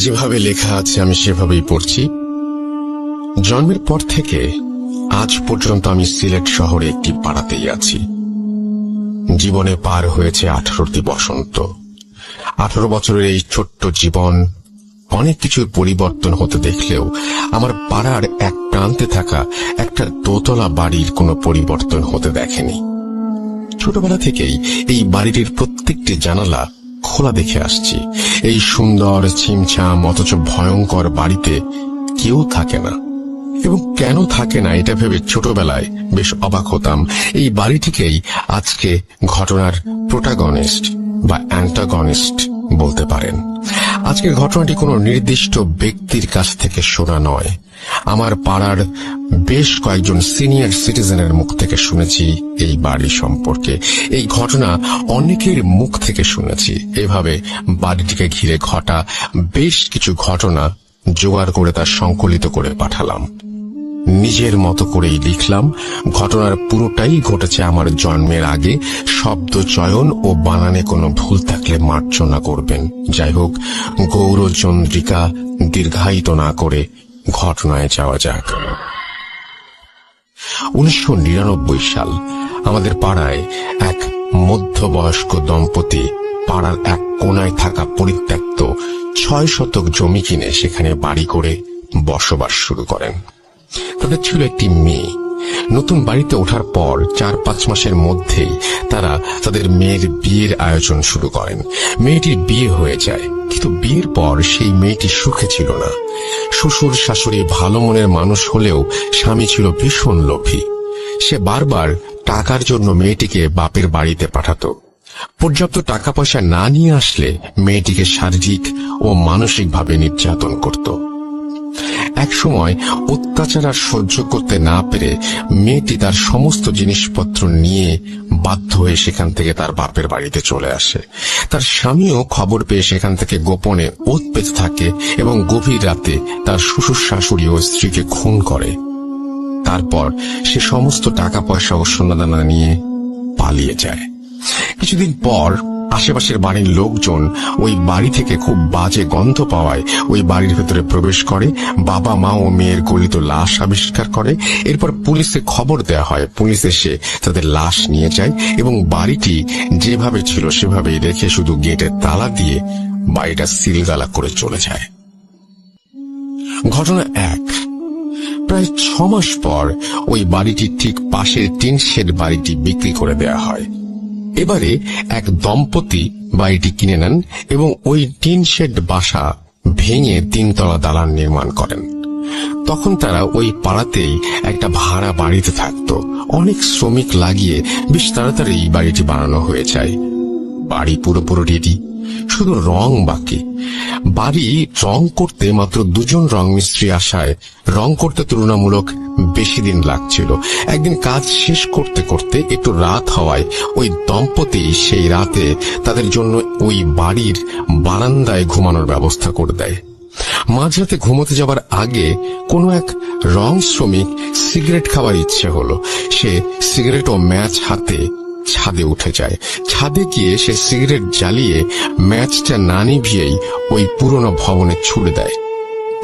যেভাবে লেখা আছে আমি সেভাবেই পড়ছি। জন্মের পর থেকে আজ পর্যন্ত আমি সিলেট শহরে একটি পাড়াতেই আছি। জীবনে পার হয়েছে 18টি বসন্ত। 18 বছরের এই ছোট্ট জীবন অনেক কিছুর পরিবর্তন হতে দেখলেও আমার পাড়ার এক প্রান্তে থাকা একটা দোতলা বাড়ির কোনো পরিবর্তন হতে দেখেনি। ছোটবেলা থেকেই এই বাড়িটির প্রত্যেকটি জানালা খোলা দেখে আসছি। এই সুন্দর ছিমছাম অথচ ভয়ঙ্কর বাড়িতে কেউ থাকে না, এবং কেন থাকে না এটা ভেবে ছোটবেলায় বেশ অবাক হতাম। এই বাড়িটিকেই আজকে ঘটনার প্রোটাগনিস্ট বা অ্যান্টাগনিস্ট বলতে পারেন। আজকের ঘটনাটি কোনো নির্দিষ্ট ব্যক্তির কাছ থেকে শোনা নয়। আমার পাড়ার বেশ কয়েকজন সিনিয়র সিটিজেনের মুখ থেকে শুনেছি এই বাড়ি সম্পর্কে। এই ঘটনা অনেকের মুখ থেকে শুনেছি। এভাবে বাড়িটিকে ঘিরে ঘটা বেশ কিছু ঘটনা জোগাড় করে তা সংকলিত করে পাঠালাম। নিজের মতো করেই লিখলাম। ঘটনার পুরোটাই ঘটেছে আমার জন্মের আগে। শব্দ চয়ন ও বানানে কোনো ভুল থাকলে মার্জনা করবেন। যাই হোক, গৌরচন্দ্রিকা দীর্ঘায়িত না করে ঘটনায় যাওয়া যাক। 1999 সাল। আমাদের পাড়ায় এক মধ্যবয়স্ক দম্পতি পাড়ার এক কোনায় থাকা পরিত্যক্ত 6 শতক জমি কিনে সেখানে বাড়ি করে বসবাস শুরু করেন। তাদের ছিল একটি মেয়ে। নতুন বাড়িতে ওঠার পর 4-5 মাসের মধ্যেই তারা তাদের মেয়ের বিয়ের আয়োজন শুরু করেন। মেয়েটির বিয়ে হয়ে যায়, কিন্তু বিয়ের পর সেই মেয়েটি সুখে ছিল না। শ্বশুর শাশুড়ি ভালো মনের মানুষ হলেও স্বামী ছিল ভীষণ লোভী। সে বারবার টাকার জন্য মেয়েটিকে বাপের বাড়িতে পাঠাতো। পর্যাপ্ত টাকা পয়সা না নিয়ে আসলে মেয়েটিকে শারীরিক ও মানসিকভাবে নির্যাতন করত। এক সময় অত্যাচার আর সহ্য করতে না পেরে মেয়েটি তার সমস্ত জিনিসপত্র নিয়ে বাধ্য হয়ে সেখান থেকে তার বাপের বাড়িতে চলে আসে। তার স্বামীও খবর পেয়ে সেখান থেকে গোপনে ওৎ পেতে থাকে এবং গভীর রাতে তার শ্বশুর শাশুড়ি ও স্ত্রীকে খুন করে। তারপর সে সমস্ত টাকা পয়সা ও সোনাদানা নিয়ে পালিয়ে যায়। কিছুদিন পর আশেপাশের বাড়ির লোকজন ওই বাড়ি থেকে খুব বাজে গন্ধ পাওয়ায় ওই বাড়ির ভেতরে প্রবেশ করে। বাবা মা ও মেয়ের গলিত লাশ আবিষ্কার করে। এরপর পুলিশে খবর দেওয়া হয়। পুলিশ এসে তাদের লাশ নিয়ে যায় এবং বাড়িটি যেভাবে ছিল সেভাবেই রেখে শুধু গেটের তালা দিয়ে বাড়িটা সিলগালা করে চলে যায়। ঘটনা 1। প্রায় 6 মাস পর ওই বাড়িটির ঠিক পাশের টিন শেড বাড়িটি বিক্রি করে দেওয়া হয়। এবারে এক দম্পতি বাড়িটি কিনে নেন এবং ওই টিন শেড বাসা ভেঙে 3 তলা দালান নির্মাণ করেন। তখন তারা ওই পাড়াতেই একটা ভাড়া বাড়িতে থাকতো। অনেক শ্রমিক লাগিয়ে বেশ তাড়াতাড়ি এই বাড়িটি বানানো হয়ে যায়। বাড়ি পুরোপুরি রেডি, শুধু রং বাকি। বাড়ি রং করতে মাত্র 2 জন রং মিস্ত্রি আসায় রং করতে তুলনামূলক বেশি দিন লাগছিল। একদিন কাজ শেষ করতে করতে একটু রাত হওয়ায় ওই দম্পতি সেই রাতে তাদের জন্য ওই বাড়ির বারান্দায় ঘুমানোর ব্যবস্থা করে দেয়। মাঝরাতে ঘুমোতে যাবার আগে কোনো এক রং শ্রমিক সিগারেট খাবার ইচ্ছে হলো। সে সিগারেট ও ম্যাচ হাতে ছাদে উঠে যায়। ছাদে গিয়ে সে সিগারেট জ্বালিয়ে ম্যাচটা না নিভিয়েই ওই পুরনো ভবনে ছুড়ে দেয়।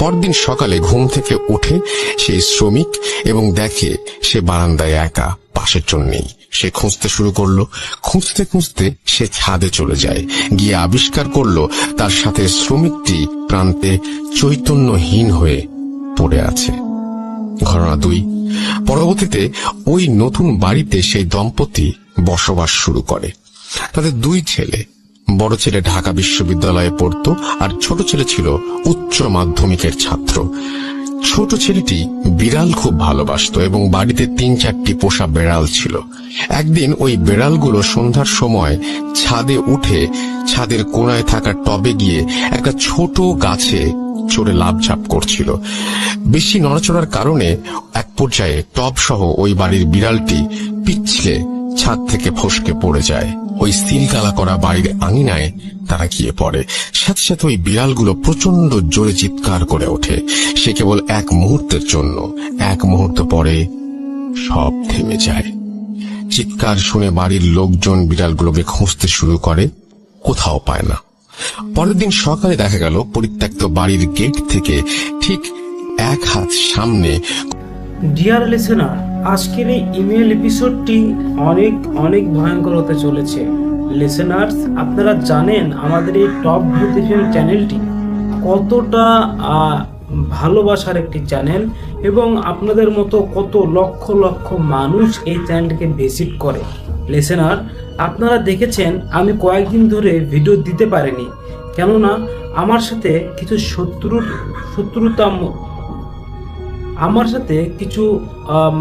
পরদিন সকালে ঘুম থেকে ওঠে সেই শ্রমিক এবং দেখে সে বারান্দায় একা, পাশের জন নেই। সে খুঁজতে শুরু করলো। খুঁজতে খুঁজতে সে ছাদে চলে যায়। গিয়ে আবিষ্কার করলো তার সাথে শ্রমিকটি প্রান্তে চৈতন্যহীন হয়ে পড়ে আছে। ঘটনা 2। পরবর্তীতে ওই নতুন বাড়িতে সেই দম্পতি বসবাস শুরু করে। তাদের 2 ছেলে। বড় ছেলে ঢাকা বিশ্ববিদ্যালয়ে পড়তো আর ছোট ছেলে ছিল উচ্চ মাধ্যমিকের ছাত্র। ছোট ছেলেটি বিড়াল খুব ভালোবাসতো এবং বাড়িতে 3-4টি পোষা বেড়াল ছিল। একদিন ওই বেড়ালগুলো সন্ধ্যার সময় ছাদে উঠে ছাদের কোণায় থাকা টবে গিয়ে একটা ছোট গাছে চড়ে লাফঝাপ করছিল। বেশি নড়াচড়ার কারণে এক পর্যায়ে টব সহ ওই বাড়ির বিড়ালটি পিছলে ছাদ থেকে ফসকে পড়ে যায়। ওই সিলগালা করা বাড়ির আঙিনায় তারা গিয়ে পড়ে। সাথে সাথে ওই বিড়ালগুলো প্রচন্ড জোরে চিৎকার করে ওঠে। সে কেবল এক মুহূর্তের জন্য। এক মুহূর্ত পরে সব থেমে যায়। চিৎকার শুনে বাড়ির লোকজন বিড়ালগুলোকে খুঁজতে শুরু করে, কোথাও পায় না। পরের দিন সকালে দেখা গেল পরিত্যক্ত বাড়ির গেট থেকে ঠিক 1 হাত সামনে। ডিয়ার লিসেনার, আজকের এই ইমেল এপিসোডটি অনেক অনেক ভয়ঙ্কর হতে চলেছে। লিসেনার্স, আপনারা জানেন আমাদের এই টপ ভূত এফএম চ্যানেলটি কতটা ভালোবাসার একটি চ্যানেল, এবং আপনাদের মতো কত লক্ষ লক্ষ মানুষ এই চ্যানেলটিকে ভিজিট করে। লিসেনার, আপনারা দেখেছেন আমি কয়েকদিন ধরে ভিডিও দিতে পারিনি, কেননা আমার সাথে কিছু আমার সাথে কিছু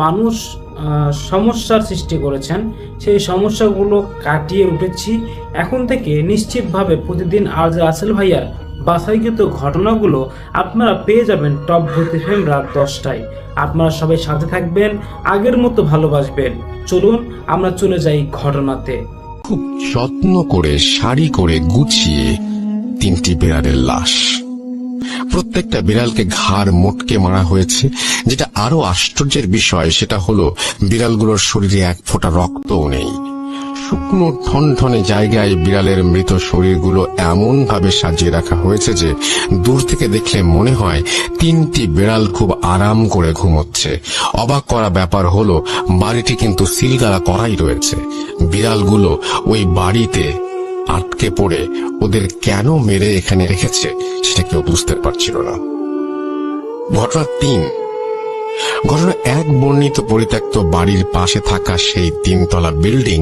মানুষ সমস্যার সৃষ্টি করেছেন। সেই সমস্যাগুলো কাটিয়ে উঠেছি। এখন থেকে নিশ্চিতভাবে প্রতিদিন আজ রাসেল ভাইয়ার বাছাইকৃত ঘটনাগুলো আপনারা পেয়ে যাবেন টপ ভূত এফএম রাত 10টায়। আপনারা সবাই সাথে থাকবেন, আগের মতো ভালোবাসবেন। চলুন আমরা চলে যাই ঘটনাতে। খুব যত্ন করে সারি করে গুছিয়ে 3টি বিড়ালের লাশ। প্রত্যেকটা বিড়ালকে ঘাড় মোটকে মারা হয়েছে। যেটা আরো আশ্চর্যের বিষয় সেটা হলো বিড়ালগুলোর শরীরে এক ফোঁটা রক্তও নেই। শুকনো ঠনঠনে জায়গায় বিড়ালের মৃত শরীরগুলো এমন ভাবে সাজিয়ে রাখা হয়েছে যে দূর থেকে দেখলে মনে হয় 3টি বিড়াল খুব আরাম করে ঘুমোচ্ছে। অবাক করা ব্যাপার হলো বাড়িটি কিন্তু সিলগালা করাই রয়েছে। বিড়ালগুলো ওই বাড়িতে আটকে পড়ে ওদের কেন মেরে এখানে রেখেছে সেটা কেউ বুঝতে পারছিল না। ঘটনা 3। ঘটনা 1 বর্ণিত পরিত্যক্ত বাড়ির পাশে থাকা সেই 3তলা বিল্ডিং।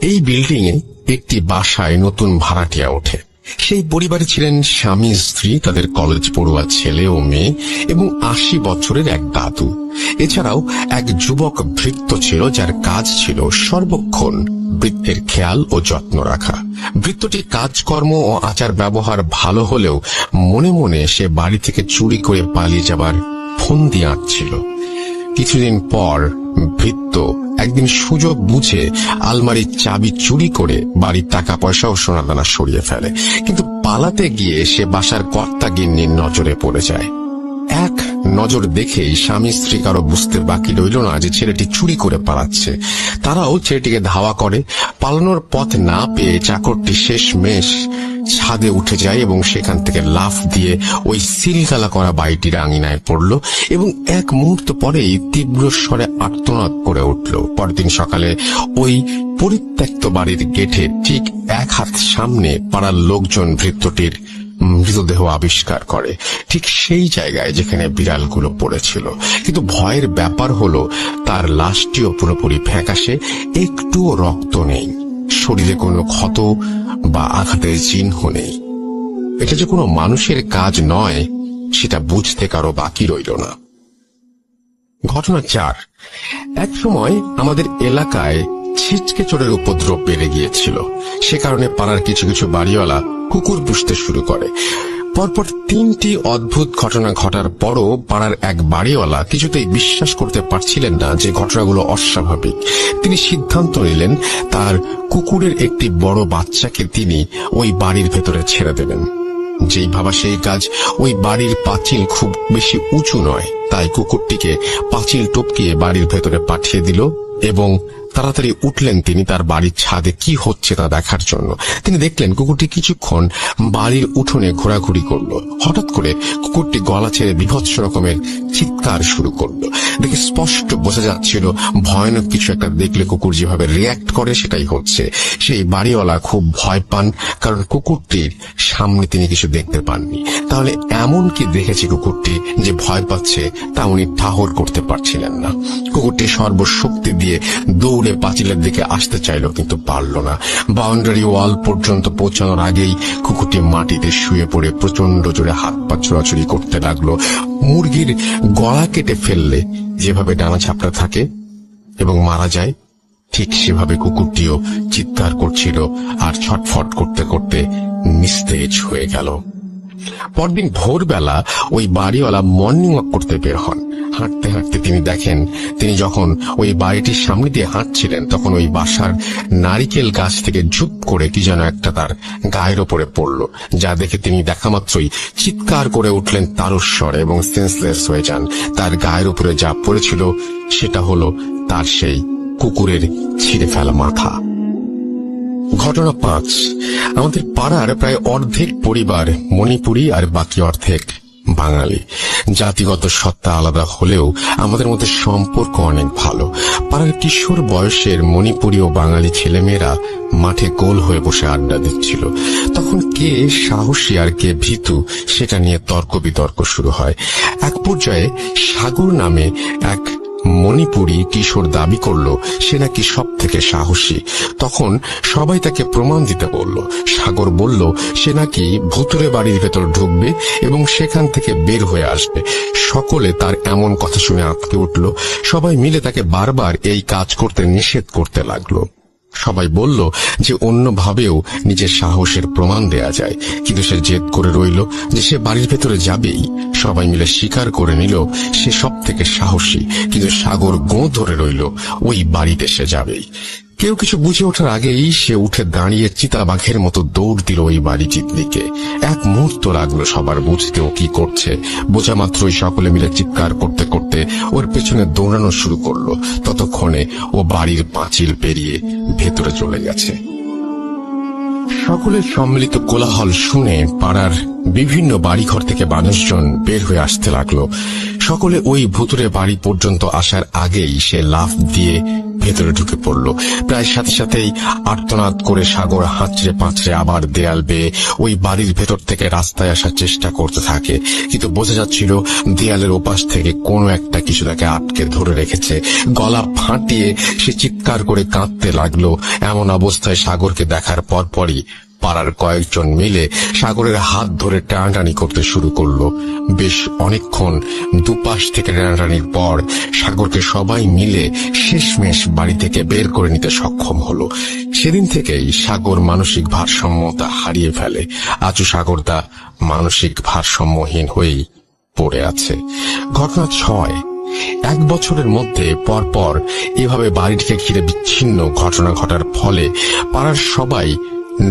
এই বিল্ডিং এ একটি বাসায় নতুন ভাড়াটিয়া ওঠে। সেই পরিবারে ছিলেন স্বামী স্ত্রী, তাদের কলেজ পড়ুয়া ছেলে ও মেয়ে এবং 80 বছরের এক দাদু। এছাড়াও এক যুবক ভৃত্য ছিল, যার কাজ ছিল সর্বক্ষণ বৃদ্ধের খেয়াল ও যত্ন রাখা। ভৃত্যটির কাজকর্ম ও আচার ব্যবহার ভালো হলেও মনে মনে সে বাড়ি থেকে চুরি করে পালিয়ে যাবার ফন্দি আঁটছিল। কিছুদিন পর ভৃত্য একদিন সুযোগ বুঝে আলমারির চাবি চুরি করে বাড়ির টাকা পয়সা ও সোনাদানা সরিয়ে ফেলে, কিন্তু পালাতে গিয়ে সে বাসার কর্তা গিন্নির নজরে পড়ে যায়। এক নজর দেখেই স্বামী স্ত্রী কারো বুঝতে বাকি রইল না যে ছেলেটি চুরি করে পালাচ্ছে। তারাও ছেলেটিকে ধাওয়া করে। পালানোর পথ না পেয়ে চাকরটি শেষমেশ ছাদে উঠে যায় এবং সেখান থেকে লাফ দিয়ে ওই সিলগালা করা বাড়িটির আঙিনায় পড়ল এবং এক মুহূর্ত পরেই তীব্র স্বরে আর্তনাদ করে উঠল। পরদিন সকালে ওই পরিত্যক্ত বাড়ির গেটে ঠিক 1 হাত সামনে পাড়ার লোকজন ভৃত্যটির মৃতদেহ আবিষ্কার করে, ঠিক সেই জায়গায় যেখানে বিড়ালগুলো পড়েছিল। কিন্তু ভয়ের ব্যাপার হলো তার লাশটিও পুরোপুরি ফ্যাকাশে, একটুও রক্ত নেই, শরীরে কোনো ক্ষত বা আঘাতের চিহ্ন নেই। এটা যে কোনো মানুষের কাজ নয় সেটা বুঝতে কারো বাকি রইল না। ঘটনা 4। এক সময় আমাদের এলাকায় ছিচকে চোরের উপদ্রব বেড়ে গিয়েছিল। সে কারণে পাড়ার কিছু কিছু বাড়িওয়ালা কুকুর পুষতে শুরু করে। পরপর 3টি অদ্ভুত ঘটনা ঘটার পরও পাড়ার এক বাড়িওয়ালা কিছুতেই বিশ্বাস করতে পারছিলেন না যে ঘটনাগুলো অস্বাভাবিক। তিনি সিদ্ধান্ত নিলেন তার কুকুরের একটি বড় বাচ্চাকে তিনি ওই বাড়ির ভেতরে ছেড়ে দেবেন। যেই ভাবা সেই কাজ। ওই বাড়ির পাঁচিল খুব বেশি উঁচু নয়, তাই কুকুরটিকে পাঁচিল টপকিয়ে বাড়ির ভেতরে পাঠিয়ে দিল এবং তাড়াতাড়ি উঠলেন তিনি তার বাড়ির ছাদে কি হচ্ছে তা দেখার জন্য। তিনি দেখলেন কুকুরটি কিছুক্ষণ বাড়ির উঠোনে ঘোরাঘুরি করলো। হঠাৎ করে কুকুরটি গলা ছেড়ে বীভৎস রকমের চিৎকার শুরু করলো। দেখে স্পষ্ট বোঝা যাচ্ছিল ভয়ানক কিছু একটা দেখলে কুকুর যেভাবে রিয়াক্ট করে সেটাই হচ্ছে। সেই বাড়িওয়ালা খুব ভয় পান, কারণ কুকুরটির সামনে তিনি কিছু দেখতে পাননি। তাহলে এমন কি দেখেছে কুকুরটি যে ভয় পাচ্ছে তা উনি ঠাহর করতে পারছিলেন না। কুকুরটি সর্বশক্তি দিয়ে দৌড়ে পাঁচিলের দিকে আসতে চাইল, কিন্তু পারল না। বাউন্ডারি ওয়াল পর্যন্ত পৌঁছানোর আগেই কুকুরটি মাটিতে শুয়ে পড়ে প্রচন্ড জোরে হাত পা ছোড়াছুড়ি করতে লাগলো। মুরগির গলা কেটে ফেললে যেভাবে ডানা ঝাপটা থাকে এবং মারা যায়, ঠিক সেভাবে কুকুরটিও চিৎকার করছিল আর ছটফট করতে করতে নিস্তেজ হয়ে গেল। পরদিন ভোরবেলা ওই বাড়িওয়ালা মর্নিং ওয়াক করতে বের হন। হাঁটতে হাঁটতে তিনি দেখেন তিনি যখন ওই বাড়িটির সামনে দিয়ে হাঁটছিলেন তখন ওই বাসার নারিকেল গাছ থেকে ঝুপ করে কি যেন একটা তার গায়ের ওপরে পড়ল, যা দেখে তিনি দেখা মাত্রই চিৎকার করে উঠলেন তারস্বরে এবং সেন্সলেস হয়ে যান। তার গায়ের উপরে যা পড়েছিল সেটা হলো তার সেই কুকুরের ছিঁড়ে ফেলা মাথা। ঘটনা 5। আমাদের পাড়ার প্রায় অর্ধেক পরিবার মণিপুরী আর বাকি অর্ধেক বাঙালি। জাতিগত সত্তা আলাদা হলেও আমাদের মধ্যে সম্পর্ক অনেক ভালো। পাড়ার কিশোর বয়সের মণিপুরী ও বাঙালি ছেলেমেয়েরা মাঠে গোল হয়ে বসে আড্ডা দিচ্ছিল। তখন কে সাহসী আর কে ভীতু সেটা নিয়ে তর্ক বিতর্ক শুরু হয়। এক পর্যায়ে সাগর নামে এক মণিপুরী কিশোর দাবি করলো সে নাকি সব থেকে সাহসী। তখন সবাই তাকে প্রমাণ দিতে বলল। সাগর বলল সে নাকি ভুতুরে বাড়ির ভেতর ঢুকবে এবং সেখান থেকে বের হয়ে আসবে। সকলে তার এমন কথা শুনে আঁতকে উঠল। সবাই মিলে তাকে বারবার এই কাজ করতে নিষেধ করতে লাগলো। সবাই বলল যে অন্যভাবেও নিজের সাহসের প্রমাণ দেয়া যায়, কিন্তু সে জেদ করে রইল যে সে বাড়ির ভেতরে যাবেই। সবাই মিলে স্বীকার করে নিল সে সব থেকে সাহসী, কিন্তু সাগর গোঁ ধরে রইল ওই বাড়িতে সে যাবেই। কেউ কিছু বুঝে ওঠার আগেই সে উঠে দাঁড়িয়ে চিতাবাঘের মতো দৌড় দিল ওই বাড়িটির দিকে। এক মুহূর্ত লাগলো সবার বুঝতে ও কি করছে। বোঝা মাত্রই সকলে মিলে চিৎকার করতে করতে ওর পেছনে দৌড়ানো শুরু করলো। ততক্ষণে ও বাড়ির পাঁচিল পেরিয়ে ভেতরে চলে গেছে। সকলের সম্মিলিত কোলাহল শুনে পাড়ার বিভিন্ন বাড়িঘর থেকে মানুষজন বের হয়ে আসতে লাগলো। সকলে ওই ভুতুরে বাড়ি পর্যন্ত আসার আগেই সে লাফ দিয়ে ভেতরে ঢুকে পড়ল। প্রায় সাথে সাথেই আর্তনাদ করে সাগর হাঁচড়ে পাঁচড়ে আবার দেয়াল বেয়ে ওই বাড়ির ভেতর থেকে রাস্তায় আসার চেষ্টা করতে থাকে, কিন্তু বোঝা যাচ্ছিল দেয়ালের ওপাশ থেকে কোনো একটা কিছু তাকে আটকে ধরে রেখেছে। গলা ফাটিয়ে সে চিৎকার করে কাঁদতে লাগলো। এমন অবস্থায় সাগরকে দেখার পরপরই পাড়ার কয়েকজন মিলে সাগরের হাত ধরে টানাটানি করতে শুরু করলো। বেশ অনেকক্ষণ দুপাশ থেকে টানাটানির পর সাগরকে সবাই মিলে শেষমেশ বাড়ি থেকে বের করে নিতে সক্ষম হলো। সেদিন থেকেই সাগর মানসিক ভারসাম্যতা হারিয়ে ফেলে। আজও সাগরদা মানসিক ভারসাম্যহীন হয়েই পড়ে আছে। ঘটনা 6। 1 বছরের মধ্যে পরপর এভাবে বাড়িটিকে ঘিরে বিচ্ছিন্ন ঘটনা ঘটার ফলে পাড়ার সবাই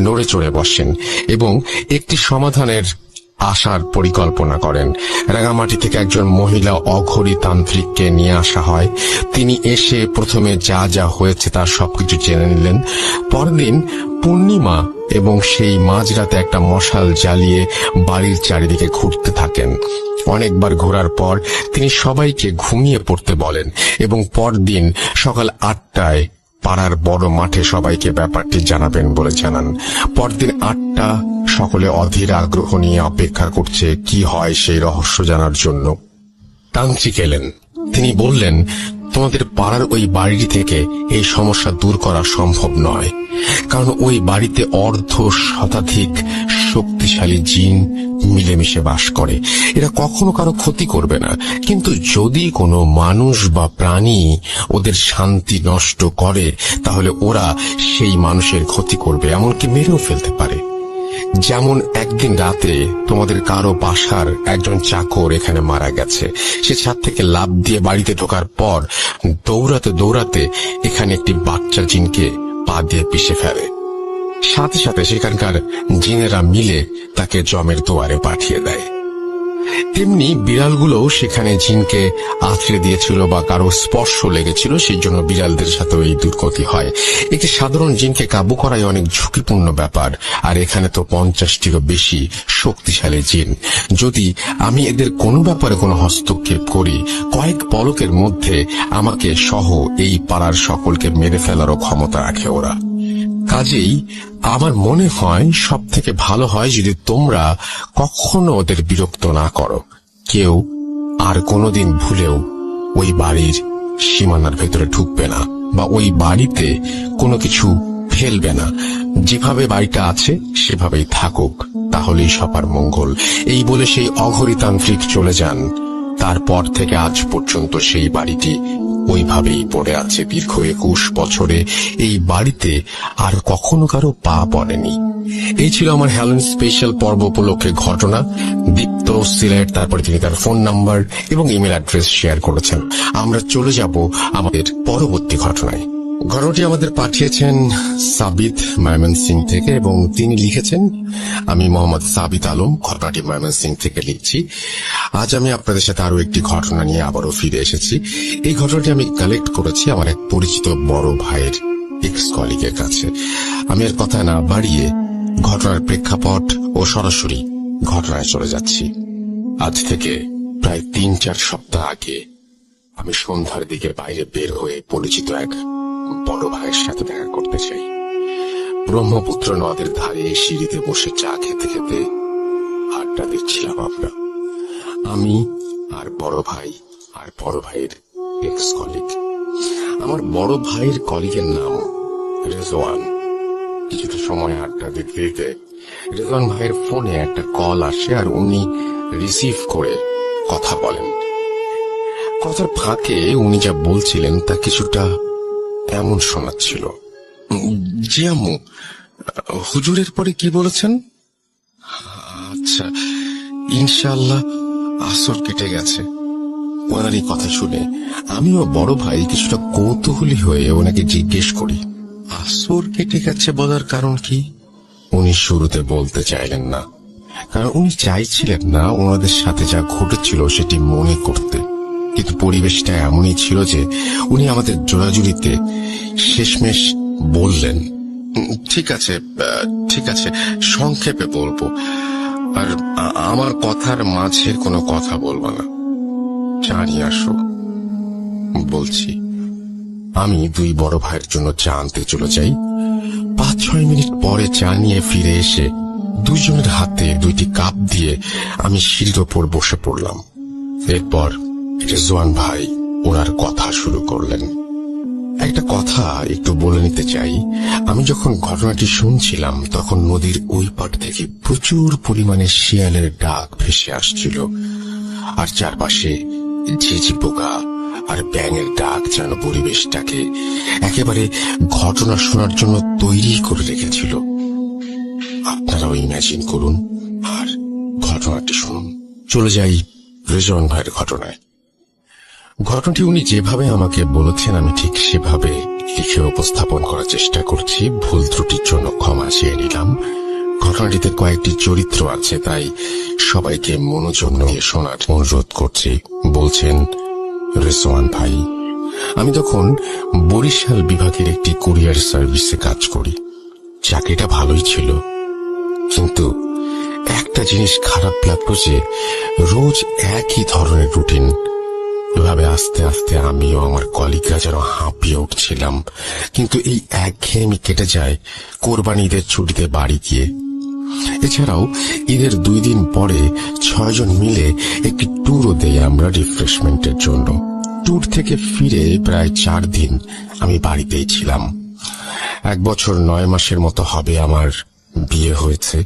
নড়ে চড়ে বসেন এবং একটি সমাধানের আসার পরিকল্পনা করেন। রাঙামাটি থেকে একজন মহিলা অঘরী তান্ত্রিককে নিয়ে আসা হয়। তিনি এসে প্রথমে যা যা হয়েছে তার সবকিছু জেনে নিলেন। পরদিন পূর্ণিমা এবং সেই মাঝরাতে একটা মশাল জ্বালিয়ে বাড়ির চারিদিকে ঘুরতে থাকেন। অনেকবার ঘোরার পর তিনি সবাইকে ঘুমিয়ে পড়তে বলেন এবং পরদিন সকাল 8টায় পাড়ার বড় মাঠে সবাইকে ব্যাপারটি জানাবেন বলে জানান। পরদিন 8টা সকলে অধীর আগ্রহ নিয়ে অপেক্ষা করছে কি হয় সেই রহস্য জানার জন্য। তান্ত্রিক এলেন। তিনি বললেন, তোমাদের পাড়ার ওই বাড়িটি থেকে এই সমস্যা দূর করা সম্ভব নয়, কারণ ওই বাড়িতে অর্ধ শতাধিক শক্তিশালী জিন মিলেমিশে বাস করে। এরা কখনো কারো ক্ষতি করবে না, কিন্তু যদি কোনো মানুষ বা প্রাণী ওদের শান্তি নষ্ট করে তাহলে ওরা সেই মানুষের ক্ষতি করবে, এমনকি মেরেও ফেলতে পারে। যেমন একদিন রাতে তোমাদের কারো বাসার একজন চাকর এখানে মারা গেছে। সে ছাদ থেকে লাফ দিয়ে বাড়িতে ঢোকার পর দৌড়াতে দৌড়াতে এখানে একটি বাচ্চা জিনকে পা দিয়ে পিষে ফেলে। সাথে সাথে সেখানকার জিনেরা মিলে তাকে জমের দুয়ারে পাঠিয়ে দেয়। তেমনি বিড়ালগুলোও সেখানে জিনকে আছড়ে দিয়েছিল বা কারো স্পর্শ লেগেছিল, সেই জন্য বিড়ালদের সাথেও এই দুর্গতি হয়। একটি সাধারণ জিনকে কাবু করাই অনেক ঝুঁকিপূর্ণ ব্যাপার, আর এখানে তো 50টিরও বেশি শক্তিশালী জিন। যদি আমি এদের কোনো ব্যাপারে কোনো হস্তক্ষেপ করি, কয়েক পলকের মধ্যে আমাকে সহ এই পাড়ার সকলকে মেরে ফেলারও ক্ষমতা রাখে ওরা। কাজেই আমার মনে হয় সব থেকে ভালো হয় যদি তোমরা কখনো ওদের বিরক্ত না করো। কেউ আর কোনোদিন ভুলেও ওই বাড়ির সীমানার ভেতরে ঢুকবে না বা ওই বাড়িতে কোনো কিছু ফেলবে না। যেভাবে বাড়িটা আছে সেভাবেই থাকুক, তাহলেই সবার মঙ্গল। এই বলে সেই অঘরী তান্ত্রিক চলে যান। তারপর থেকে আজ পর্যন্ত সেই বাড়িটি ওইভাবেই পড়ে আছে। দীর্ঘ 21 বছরে এই বাড়িতে আর কখনো কারো পা পড়েনি। এই ছিল আমার হ্যালোইন স্পেশাল পর্ব উপলক্ষে ঘটনা। দীপ্ত সিলেট, তারপরে তিনি তার ফোন নাম্বার এবং ইমেল অ্যাড্রেস শেয়ার করেছেন। আমরা চলে যাব আমাদের পরবর্তী ঘটনায়। ঘটনাটি আমাদের পাঠিয়েছেন সাবিত ময়মনসিং থেকে এবং তিনি লিখেছেন, আমি মোহাম্মদ সাবিত আলম, ঘটনাটি ময়মনসিং থেকে লিখছি। আজ আমি আপনাদের সাথে আরো একটি ঘটনা নিয়ে আবারও ফিরে এসেছি। এই ঘটনাটি আমি কালেক্ট করেছি আমার এক পরিচিত বড় ভাইয়ের এক্স কলিগের কাছে। আমি আর কথা না বাড়িয়ে ঘটনার প্রেক্ষাপট ও সরাসরি ঘটনায় চলে যাচ্ছি। আজ থেকে প্রায় 3-4 সপ্তাহ আগে আমি সন্ধ্যার দিকে বাইরে বের হয়ে পরিচিত এক বড় ভাইয়ের সাথে দেখা করতে চাই। ব্রহ্মপুত্র নদের ধারে সিঁড়িতে বসে চা খেতে খেতে আড্ডা দিচ্ছিলাম আমরা, আমি আর বড় ভাই আর বড় ভাইয়ের এক্স কলিগ। আমার বড় ভাইয়ের কলিগের নাম রেজওয়ান। কিছুটা সময় আড্ডা দিতে দিতে রেজওয়ান ভাইয়ের ফোনে একটা কল আসে আর উনি রিসিভ করে কথা বলেন। কথার ফাঁকে উনি যা বলছিলেন তা কিছুটা এমন শোনাচ্ছিল। জি আম্মু, হুজুরের পরে কি বলেছেন? আচ্ছা, ইনশাআল্লাহ আসর কেটে গেছে। ওনার এই কথা শুনে আমিও বড় ভাই কিছুটা কৌতূহলী হয়ে ওনাকে জিজ্ঞেস করি, আসর কেটে গেছে বলার কারণ কি? উনি শুরুতে বলতে চাইলেন না, কারণ উনি চাইছিলেন না ওনাদের সাথে যা ঘটেছিল সেটি মনে করতে। কিন্তু পরিবেশটা এমনই ছিল যে উনি আমাদের জোড়াজুড়িতে শেষমেশ বললেন, ঠিক আছে ঠিক আছে, সংক্ষেপে বলবো, আর আমার কথার মাঝে কোনো কথা বলবো না। চা নিয়ে আসো। বলছি আমি দুই বড় ভাইয়ের জন্য চা আনতে চলে যাই। 5-6 মিনিট পরে চা নিয়ে ফিরে এসে দুইজনের হাতে 2টি কাপ দিয়ে আমি সিঁড়ির ওপর বসে পড়লাম। এরপর রেজওয়ান ভাই ওনার কথা শুরু করলেন। একটা কথা একটু বলে নিতে চাই, আমি যখন ঘটনাটি শুনছিলাম তখন নদীর ওই পাট থেকে প্রচুর পরিমাণে শিয়ালের ডাক ভেসে আসছিল, আর চারপাশে ঝিঝি পোকা আর ব্যাঙের ডাক যেন পরিবেশটাকে একেবারে ঘটনা শোনার জন্য তৈরি করে রেখেছিল। আপনারাও ইমাজিন করুন আর ঘটনাটি শুনুন। চলে যাই রেজওয়ান ভাইয়ের ঘটনায়। ঘটনাটি উনি যেভাবে আমাকে বলেছেন আমি ঠিক সেভাবে লিখে উপস্থাপন করার চেষ্টা করছি। ভুল ত্রুটির জন্য ক্ষমা চেয়ে নিলাম। ঘটনাটিতে কয়েকটি চরিত্র আছে, তাই সবাইকে মনোযোগ দিয়ে শোনার অনুরোধ করছি। বলছেন রেজওয়ান ভাই, আমি তখন বরিশাল বিভাগের একটি কুরিয়ার সার্ভিসে কাজ করি। চাকরিটা ভালোই ছিল, কিন্তু একটা জিনিস খারাপ লাগলো যে রোজ একই ধরনের রুটিন। এভাবে আস্তে আস্তে আমিও আমার কলিগরা যেন হাঁপিয়ে উঠছিলাম। কিন্তু এই একঘেয়েমি কেটে যায় কোরবানি ঈদের ছুটিতে বাড়ি গিয়ে। এছাড়াও ঈদের 2 দিন পরে 6 জন মিলে একটি ট্যুরও দেই আমরা রিফ্রেশমেন্টের জন্য। ট্যুর থেকে ফিরে প্রায় 4 দিন আমি বাড়িতেই ছিলাম। 1 বছর 9 মাসের মতো হবে আমার বিয়ে হয়েছে,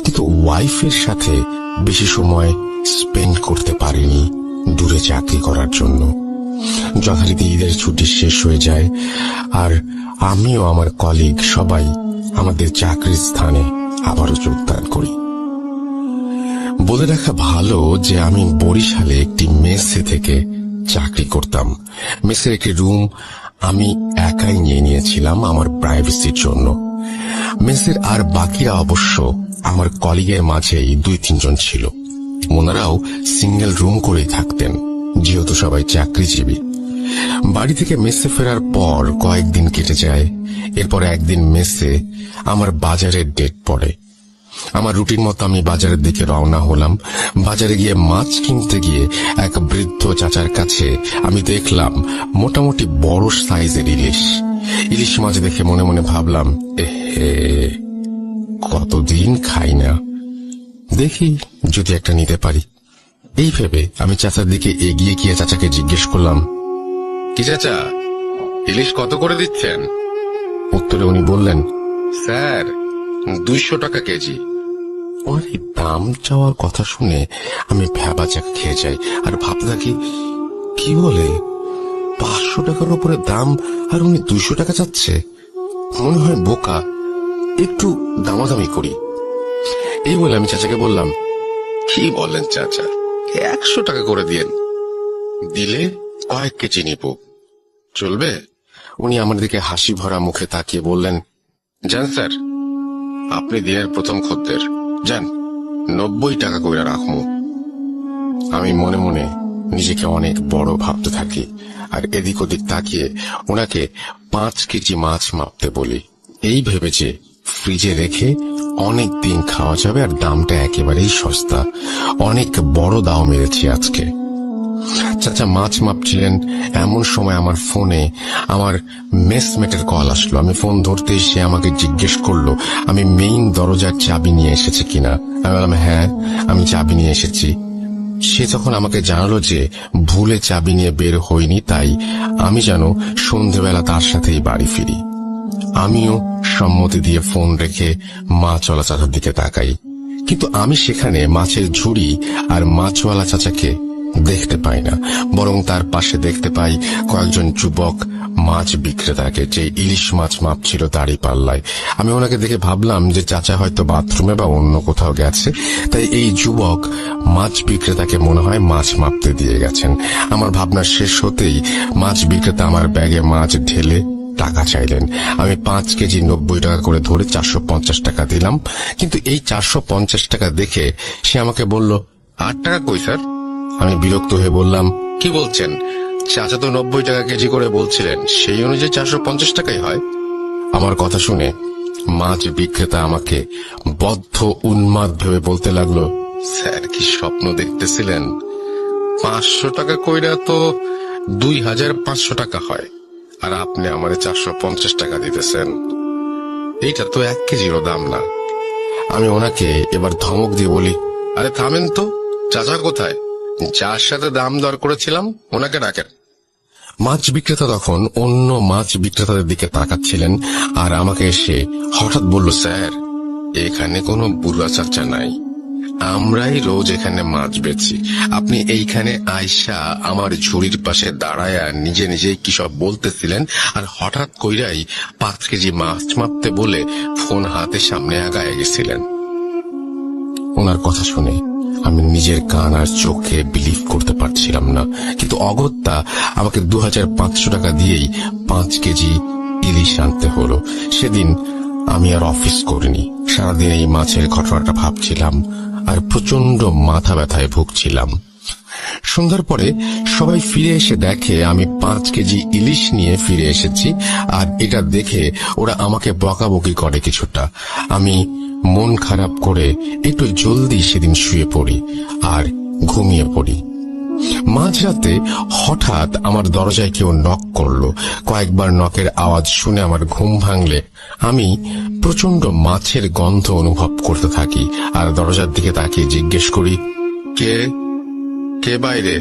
কিন্তু ওয়াইফের সাথে বেশি সময় স্পেন্ড করতে পারিনি দূরে চাকরি করার জন্য। যথারীতি ঈদের ছুটি শেষ হয়ে যায় আর আমিও আমার কলিগ সবাই আমাদের চাকরির স্থানে আবারও যোগদান করি। বলে রাখা ভালো যে আমি বরিশালে একটি মেসে থেকে চাকরি করতাম। মেসের একটি রুম আমি একাই নিয়েছিলাম আমার প্রাইভেসির জন্য। মেসের আর বাকিরা অবশ্য আমার কলিগের মাঝেই 2-3 জন ছিল। ওনারাও সিঙ্গেল রুম করেই থাকতেন, যেহেতু সবাই চাকরিজীবী। বাড়ি থেকে মেসে ফেরার পর কয়েকদিন কেটে যায়। এরপর একদিন মেসে আমার বাজারের ডেট পড়ে। আমার রুটিন মতো আমি বাজারের দিকে রওনা হলাম। বাজারে গিয়ে মাছ কিনতে গিয়ে এক বৃদ্ধ চাচার কাছে আমি দেখলাম মোটামুটি বড় সাইজের ইলিশ মাছ দেখে মনে মনে ভাবলাম, এহে, কতদিন খাই না, দেখি যদি একটা নিতে পারি। এই ভেবে আমি চাচার দিকে এগিয়ে গিয়ে চাচাকে জিজ্ঞেস করলাম, কি চাচা, ইলিশ কত করে দিচ্ছেন? উত্তরে উনি বললেন, স্যার 200 টাকা কেজি। ওর এই দাম চাওয়ার কথা শুনে আমি ভ্যাবাচাক খেয়ে যাই আর ভাবতে থাকি, কি বলে 500 টাকার উপরে দাম আর উনি 200 টাকা চাচ্ছে? মনে হয় বোকা, একটু দামাদামি করি। এই বলে আমি চাচাকে বললাম, কি বলেন চাচা, 100 টাকা করে দিয়েন, দিলে কয়েক কেজি নিব, চলবে? উনি আমার দিকে হাসি ভরা মুখে তাকিয়ে বললেন, যান স্যার, আপনি দিনের প্রথম খদ্দের, যান 90 টাকা করে রাখবো। আমি মনে মনে নিজেকে অনেক বড় ভাবতে থাকি আর এদিক ওদিক তাকিয়ে ওনাকে 5 কেজি মাছ মাপতে বলি, এই ভেবে যে ফ্রিজে রেখে অনেক দিন খাওয়া যাবে আর দামটা একেবারেই সস্তা। অনেক বড় দাও মেরেছি আজকে। চাচা মাছ মাপছিলেন, এমন সময় আমার ফোনে আমার মেসমেটের কল আসলো। আমি ফোন ধরতেই সে আমাকে জিজ্ঞেস করলো আমি মেইন দরজার চাবি নিয়ে এসেছি কিনা। আমি বললাম হ্যাঁ, আমি চাবি নিয়ে এসেছি। সে তখন আমাকে জানালো যে ভুলে চাবি নিয়ে বের হইনি, তাই আমি যেন সন্ধেবেলা তার সাথেই বাড়ি ফিরি। আমিও সম্মতি দিয়ে ফোন রেখে মাছওয়ালা চাচার দিকে তাকাই, কিন্তু আমি সেখানে মাছের ঝুড়ি আর মাছওয়ালা চাচাকে দেখতে পাই না, বরং তার পাশে দেখতে পাই কয়েকজন যুবক মাছ বিক্রেতাকে, যে ইলিশ মাছ মাপছিল দাড়ি পাল্লায়। আমি ওনাকে দেখে ভাবলাম যে চাচা হয়তো বাথরুমে বা অন্য কোথাও গেছে, তাই এই যুবক মাছ বিক্রেতাকে মনে হয় মাছ মাপতে দিয়ে গেছেন। আমার ভাবনা শেষ হতেই মাছ বিক্রেতা আমার ব্যাগে মাছ ঢেলে টাকা চাইলেন। আমি 5 কেজি 90 টাকা করে ধরে 450 টাকা দিলাম, কিন্তু এই 450 টাকা দেখে সে আমাকে বলল 8 টাকা কই স্যার? আমি বিরক্ত হয়ে বললাম কি বলছেন, চাচা তো 90 টাকা কেজি করে বলছিলেন, সেই অনুযায়ী 450 টাকাই হয়। আমার কথা শুনে মাছ বিক্রেতা আমাকে বদ্ধ উন্মাদ ভেবে বলতে লাগলো, স্যার কি স্বপ্ন দেখতেছিলেন? 500 টাকা কইরা তো 2500 টাকা হয়, আর আপনি আমারে 450 টাকা দিতেছেন। এইটা তো 1 কেজিরও দাম না। আমি ওনাকে এবার ধমক দিয়ে বলি, আরে থামেন তো, চাচা কোথায়? যার সাথে দাম দর করেছিলাম ওনাকে ডাকেন। মাছ বিক্রেতা তখন অন্য মাছ বিক্রেতাদের দিকে তাকাচ্ছিলেন আর আমাকে এসে হঠাৎ বলল, স্যার এখানে কোনো বুড়া চাচা নাই, আমরাই রোজ এখানে মাছ বেচি। আপনি এইখানে আয়সা আমার ঝুড়ির পাশে দাঁড়ায়া নিজে নিজেই কি সব বলতেছিলেন, আর হঠাৎ কইরাই 5 কেজি মাছ মাপতে বলে ফোন হাতে সামনে আগায় গেছিলেন। ওনার কথা শুনে আমি নিজের কান আর চোখে বিলিভ করতে পারছিলাম না, কিন্তু অগত্যা আমাকে 2500 টাকা দিয়েই 5 কেজি ইলিশ আনতে হলো। সেদিন আমি আর অফিস করিনি, সারাদিন এই মাছের ঘটনাটা ভাবছিলাম আর প্রচন্ড মাথা ব্যথায় ভুগছিলাম। সন্ধ্যার পরে সবাই ফিরে এসে দেখে আমি 5 কেজি ইলিশ নিয়ে ফিরে এসেছি, আর এটা দেখে ওরা আমাকে বকাবকি করে কিছুটা। আমি মন খারাপ করে একটু জলদি সেদিন শুয়ে পড়ি আর ঘুমিয়ে পড়ি। মাঝরাতে হঠাৎ আমার দরজায় কেউ নক করলো। কয়েকবার নকের আওয়াজ শুনে আমার ঘুম ভাঙলে আমি প্রচন্ড মাছের গন্ধ অনুভব করতে থাকি আর দরজার দিকে তাকিয়ে জিজ্ঞেস করি, কে কে বাইরে?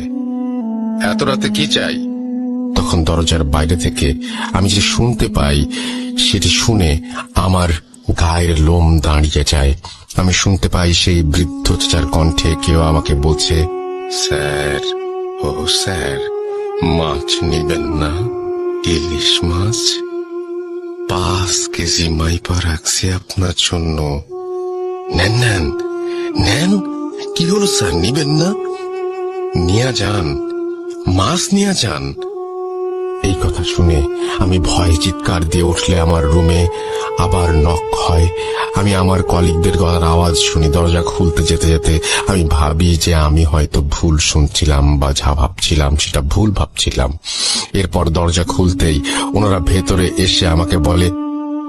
এত রাতে কি চাই? তখন দরজার বাইরে থেকে আমি যে শুনতে পাই, সেটি শুনে আমার গায়ের লোম দাঁড়িয়ে যায়। আমি শুনতে পাই সেই বৃদ্ধ চাচার কণ্ঠে কেউ আমাকে বলছে, স্যার, ও স্যার, মাছ নেবেন না? ইলিশ মাছ 5 কেজি মাইপা রাখছি আপনার জন্য, নেন নেন নেন। কি হলো স্যার, নিবেন না? নিয়ে যান, মাছ নিয়ে যান। এই কথা শুনে আমি ভয়ে চিৎকার দিয়ে উঠলে আমার রুমে আবার নক হয়। আমি আমার কলিগদের গলার আওয়াজ শুনি। দরজা খুলতে যেতে যেতে আমি ভাবি যে আমি হয়তো ভুল শুনছিলাম বা যা ভাবছিলাম সেটা ভুল ভাবছিলাম। এরপর দরজা খুলতেই ওনারা ভেতরে এসে আমাকে বলে,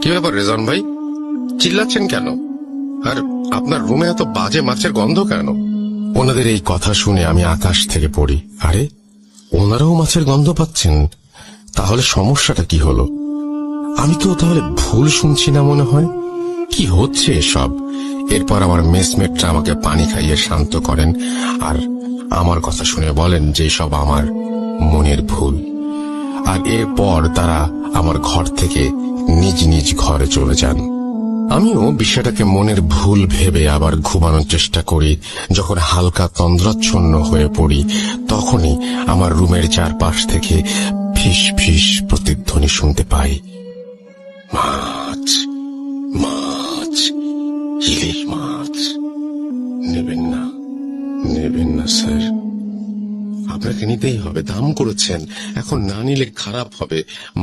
কি ব্যাপার রেজন ভাই, চিল্লাচ্ছেন কেন? আর আপনার রুমে এত বাজে মাছের গন্ধ কেন? ওনাদের এই কথা শুনে আমি আকাশ থেকে পড়ি। আরে, ওনারাও মাছের গন্ধ পাচ্ছেন? তাহলে সমস্যাটা কি হলো? আমি তো তাহলে ভুল শুনছি না মনে হয়। কি হচ্ছে এসব? এরপর আমার মেসমেটরা আমাকে পানি খাইয়ে শান্ত করেন আর আমার কথা শুনে বলেন যে সব আমার মনের ভুল। আর এরপর তারা আমার ঘর থেকে নিজ নিজ ঘরে চলে যান। আমিও বিষয়টাকে মনের ভুল ভেবে আবার ঘুমানোর চেষ্টা করি। যখন হালকা তন্দ্রাচ্ছন্ন হয়ে পড়ি, তখনই আমার রুমের চারপাশ থেকে ফিস ফিস প্রতিধ্বনি শুনতে পাই। মাছ, মাছ, ইলিশ মাছ নেবেন না, নেবেন না স্যার, আপনাকে নিতেই হবে, দাম করেছেন, এখন না নিলে খারাপ হবে।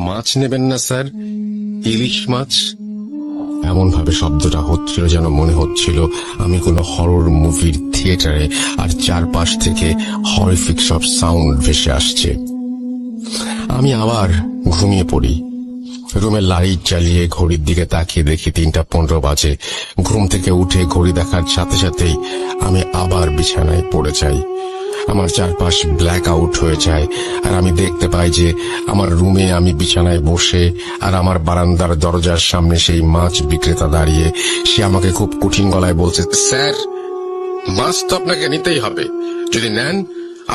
মাছ নেবেন না স্যার, ইলিশ মাছ। এমন ভাবে শব্দটা হচ্ছিল যেন মনে হচ্ছিল আমি কোনো হরর মুভির থিয়েটারে, আর চারপাশ থেকে হরিফিক সব সাউন্ড ভেসে আসছে। আমি আবার ঘুমিয়ে পড়ি। রুমের লাইট জ্বালিয়ে ঘড়ির দিকে তাকিয়ে দেখি 3:15 বাজে। ঘুম থেকে উঠে ঘড়ি দেখার সাথে সাথেই আমি আবার বিছানায় পড়ে যাই। আমার চারপাশ ব্ল্যাক আউট হয়ে যায়, আর আমি দেখতে পাই যে আমার রুমে আমি বিছানায় বসে, আর আমার বারান্দার দরজার সামনে সেই মাছ বিক্রেতা দাঁড়িয়ে। সে আমাকে খুব কঠিন গলায় বলছে, স্যার, মাছ তো আপনাকে নিতেই হবে। যদি নেন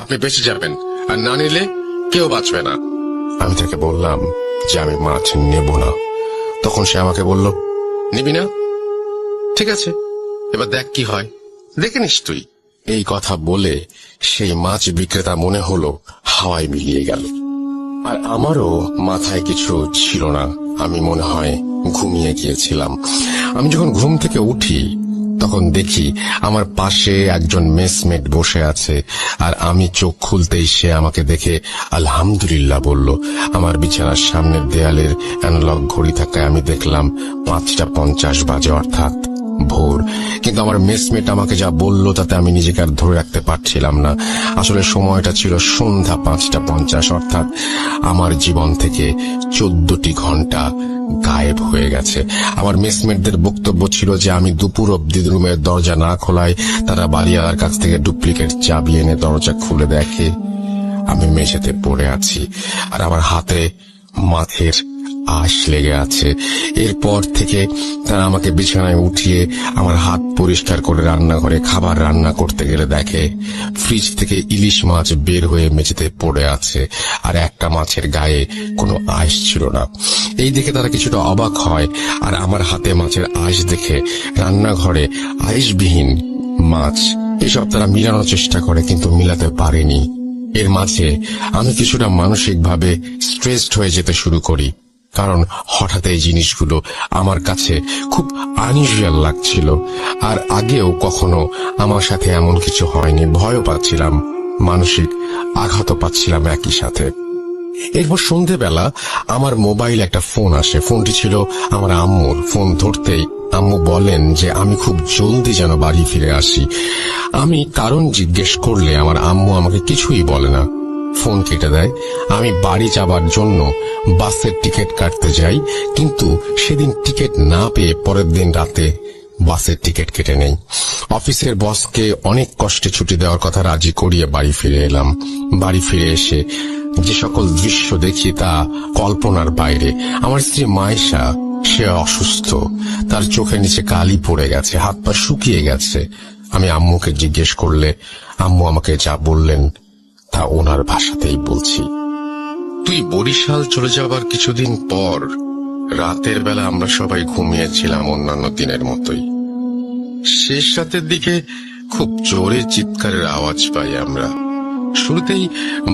আপনি বেঁচে যাবেন, আর না নিলে কেউ বাঁচবে না। আমি তাকে বললাম যে আমি মাছ নেব না। তখন সে আমাকে বলল, নিবি না? ঠিক আছে, এবার দেখ কি হয়, দেখে নিস তুই। এই কথা বলে সেই মাছ বিক্রেতা মনে হলো হাওয়ায় মিলিয়ে গেল। আর আমারও মাথায় কিছু ছিল না, আমি মনে হয় ঘুমিয়ে গিয়েছিলাম। আমি যখন ঘুম থেকে উঠি তখন দেখি আমার পাশে একজন মেসমেট বসে আছে, আর আমি চোখ খুলতেই সে আমাকে দেখে আলহামদুলিল্লাহ বলল। আমার বিছানার সামনের দেয়ালের অ্যানালগ ঘড়ি থাকায় আমি দেখলাম 5:50 বাজে, অর্থাৎ ভোর। কিন্তু আমার মেসমেট আমাকে যা বলল তাতে আমি নিজেকে আর ধরে রাখতে পারছিলাম না। আসলে সময়টা ছিল সন্ধ্যা 5:50, অর্থাৎ আমার জীবন থেকে 14টি ঘন্টা গায়েব হয়ে গেছে। আমার মেসমেটদের বক্তব্য ছিল যে আমি দুপুর অব্দি রুমের দরজা না খোলায় তারা বাড়িওয়ালার কাছ থেকে ডুপ্লিকেট চাবি এনে দরজা খুলে দেখে আমি মেঝেতে পড়ে আছি, আর আমার হাতে মাথের আঁশ লেগে আছে। এরপর থেকে তারা আমাকে বিছানায় উঠিয়ে আমার হাত পরিষ্কার করে রান্নাঘরে খাবার রান্না করতে গেলে দেখে ফ্রিজ থেকে ইলিশ মাছ বের হয়ে মেঝেতে পড়ে আছে, আর একটা মাছের গায়ে কোনো আঁশ ছিল না। এই দেখে তারা কিছুটা অবাক হয়, আর আমার হাতে মাছের আঁশ দেখে রান্নাঘরে আঁশবিহীন মাছ এসব তারা মিলানোর চেষ্টা করে, কিন্তু মিলাতে পারেনি। এর মাঝে আমি কিছুটা মানসিকভাবে স্ট্রেসড হয়ে যেতে শুরু করি, কারণ হঠাৎ এই জিনিসগুলো আমার কাছে খুব আনইউজুয়াল লাগছিল। আর আগেও কখনো আমার সাথে এমন কিছু হয়নি। ভয়ও পাচ্ছিলাম, মানসিক আঘাতও পাচ্ছিলাম একই সাথে। এরপর সন্ধেবেলা আমার মোবাইল একটা ফোন আসে। ফোনটি ছিল আমার আম্মুর। ফোন ধরতেই আম্মু বলেন যে আমি খুব জলদি যেন বাড়ি ফিরে আসি। আমি কারণ জিজ্ঞেস করলে আমার আম্মু আমাকে কিছুই বলে না, ফোন কেটে দেয়। আমি বাড়ি যাবার জন্য বাসের টিকিট কাটতে যাই, কিন্তু সেদিন টিকিট না পেয়ে পরের দিন রাতে বাসের টিকিট কেটে নেই। অফিসের বসকে অনেক কষ্টে ছুটি দেওয়ার কথা রাজি করিয়ে বাড়ি ফিরে এলাম। বাড়ি ফিরে এসে যে সকল দৃশ্য দেখি তা কল্পনার বাইরে। আমার স্ত্রী মায়েশা, সে অসুস্থ, তার চোখের নিচে কালি পড়ে গেছে, হাত পা শুকিয়ে গেছে। আমি আম্মুকে জিজ্ঞেস করলে আম্মু আমাকে যা বললেন তা ওনার ভাষাতেই বলছি। তুই বরিশাল চলে যাবার কিছুদিন পর রাতের বেলা আমরা সবাই ঘুমিয়েছিলাম অন্যান্য দিনের মতোই। শেষ রাতের দিকে খুব জোরে চিৎকারের আওয়াজ পাই আমরা। শুরুতেই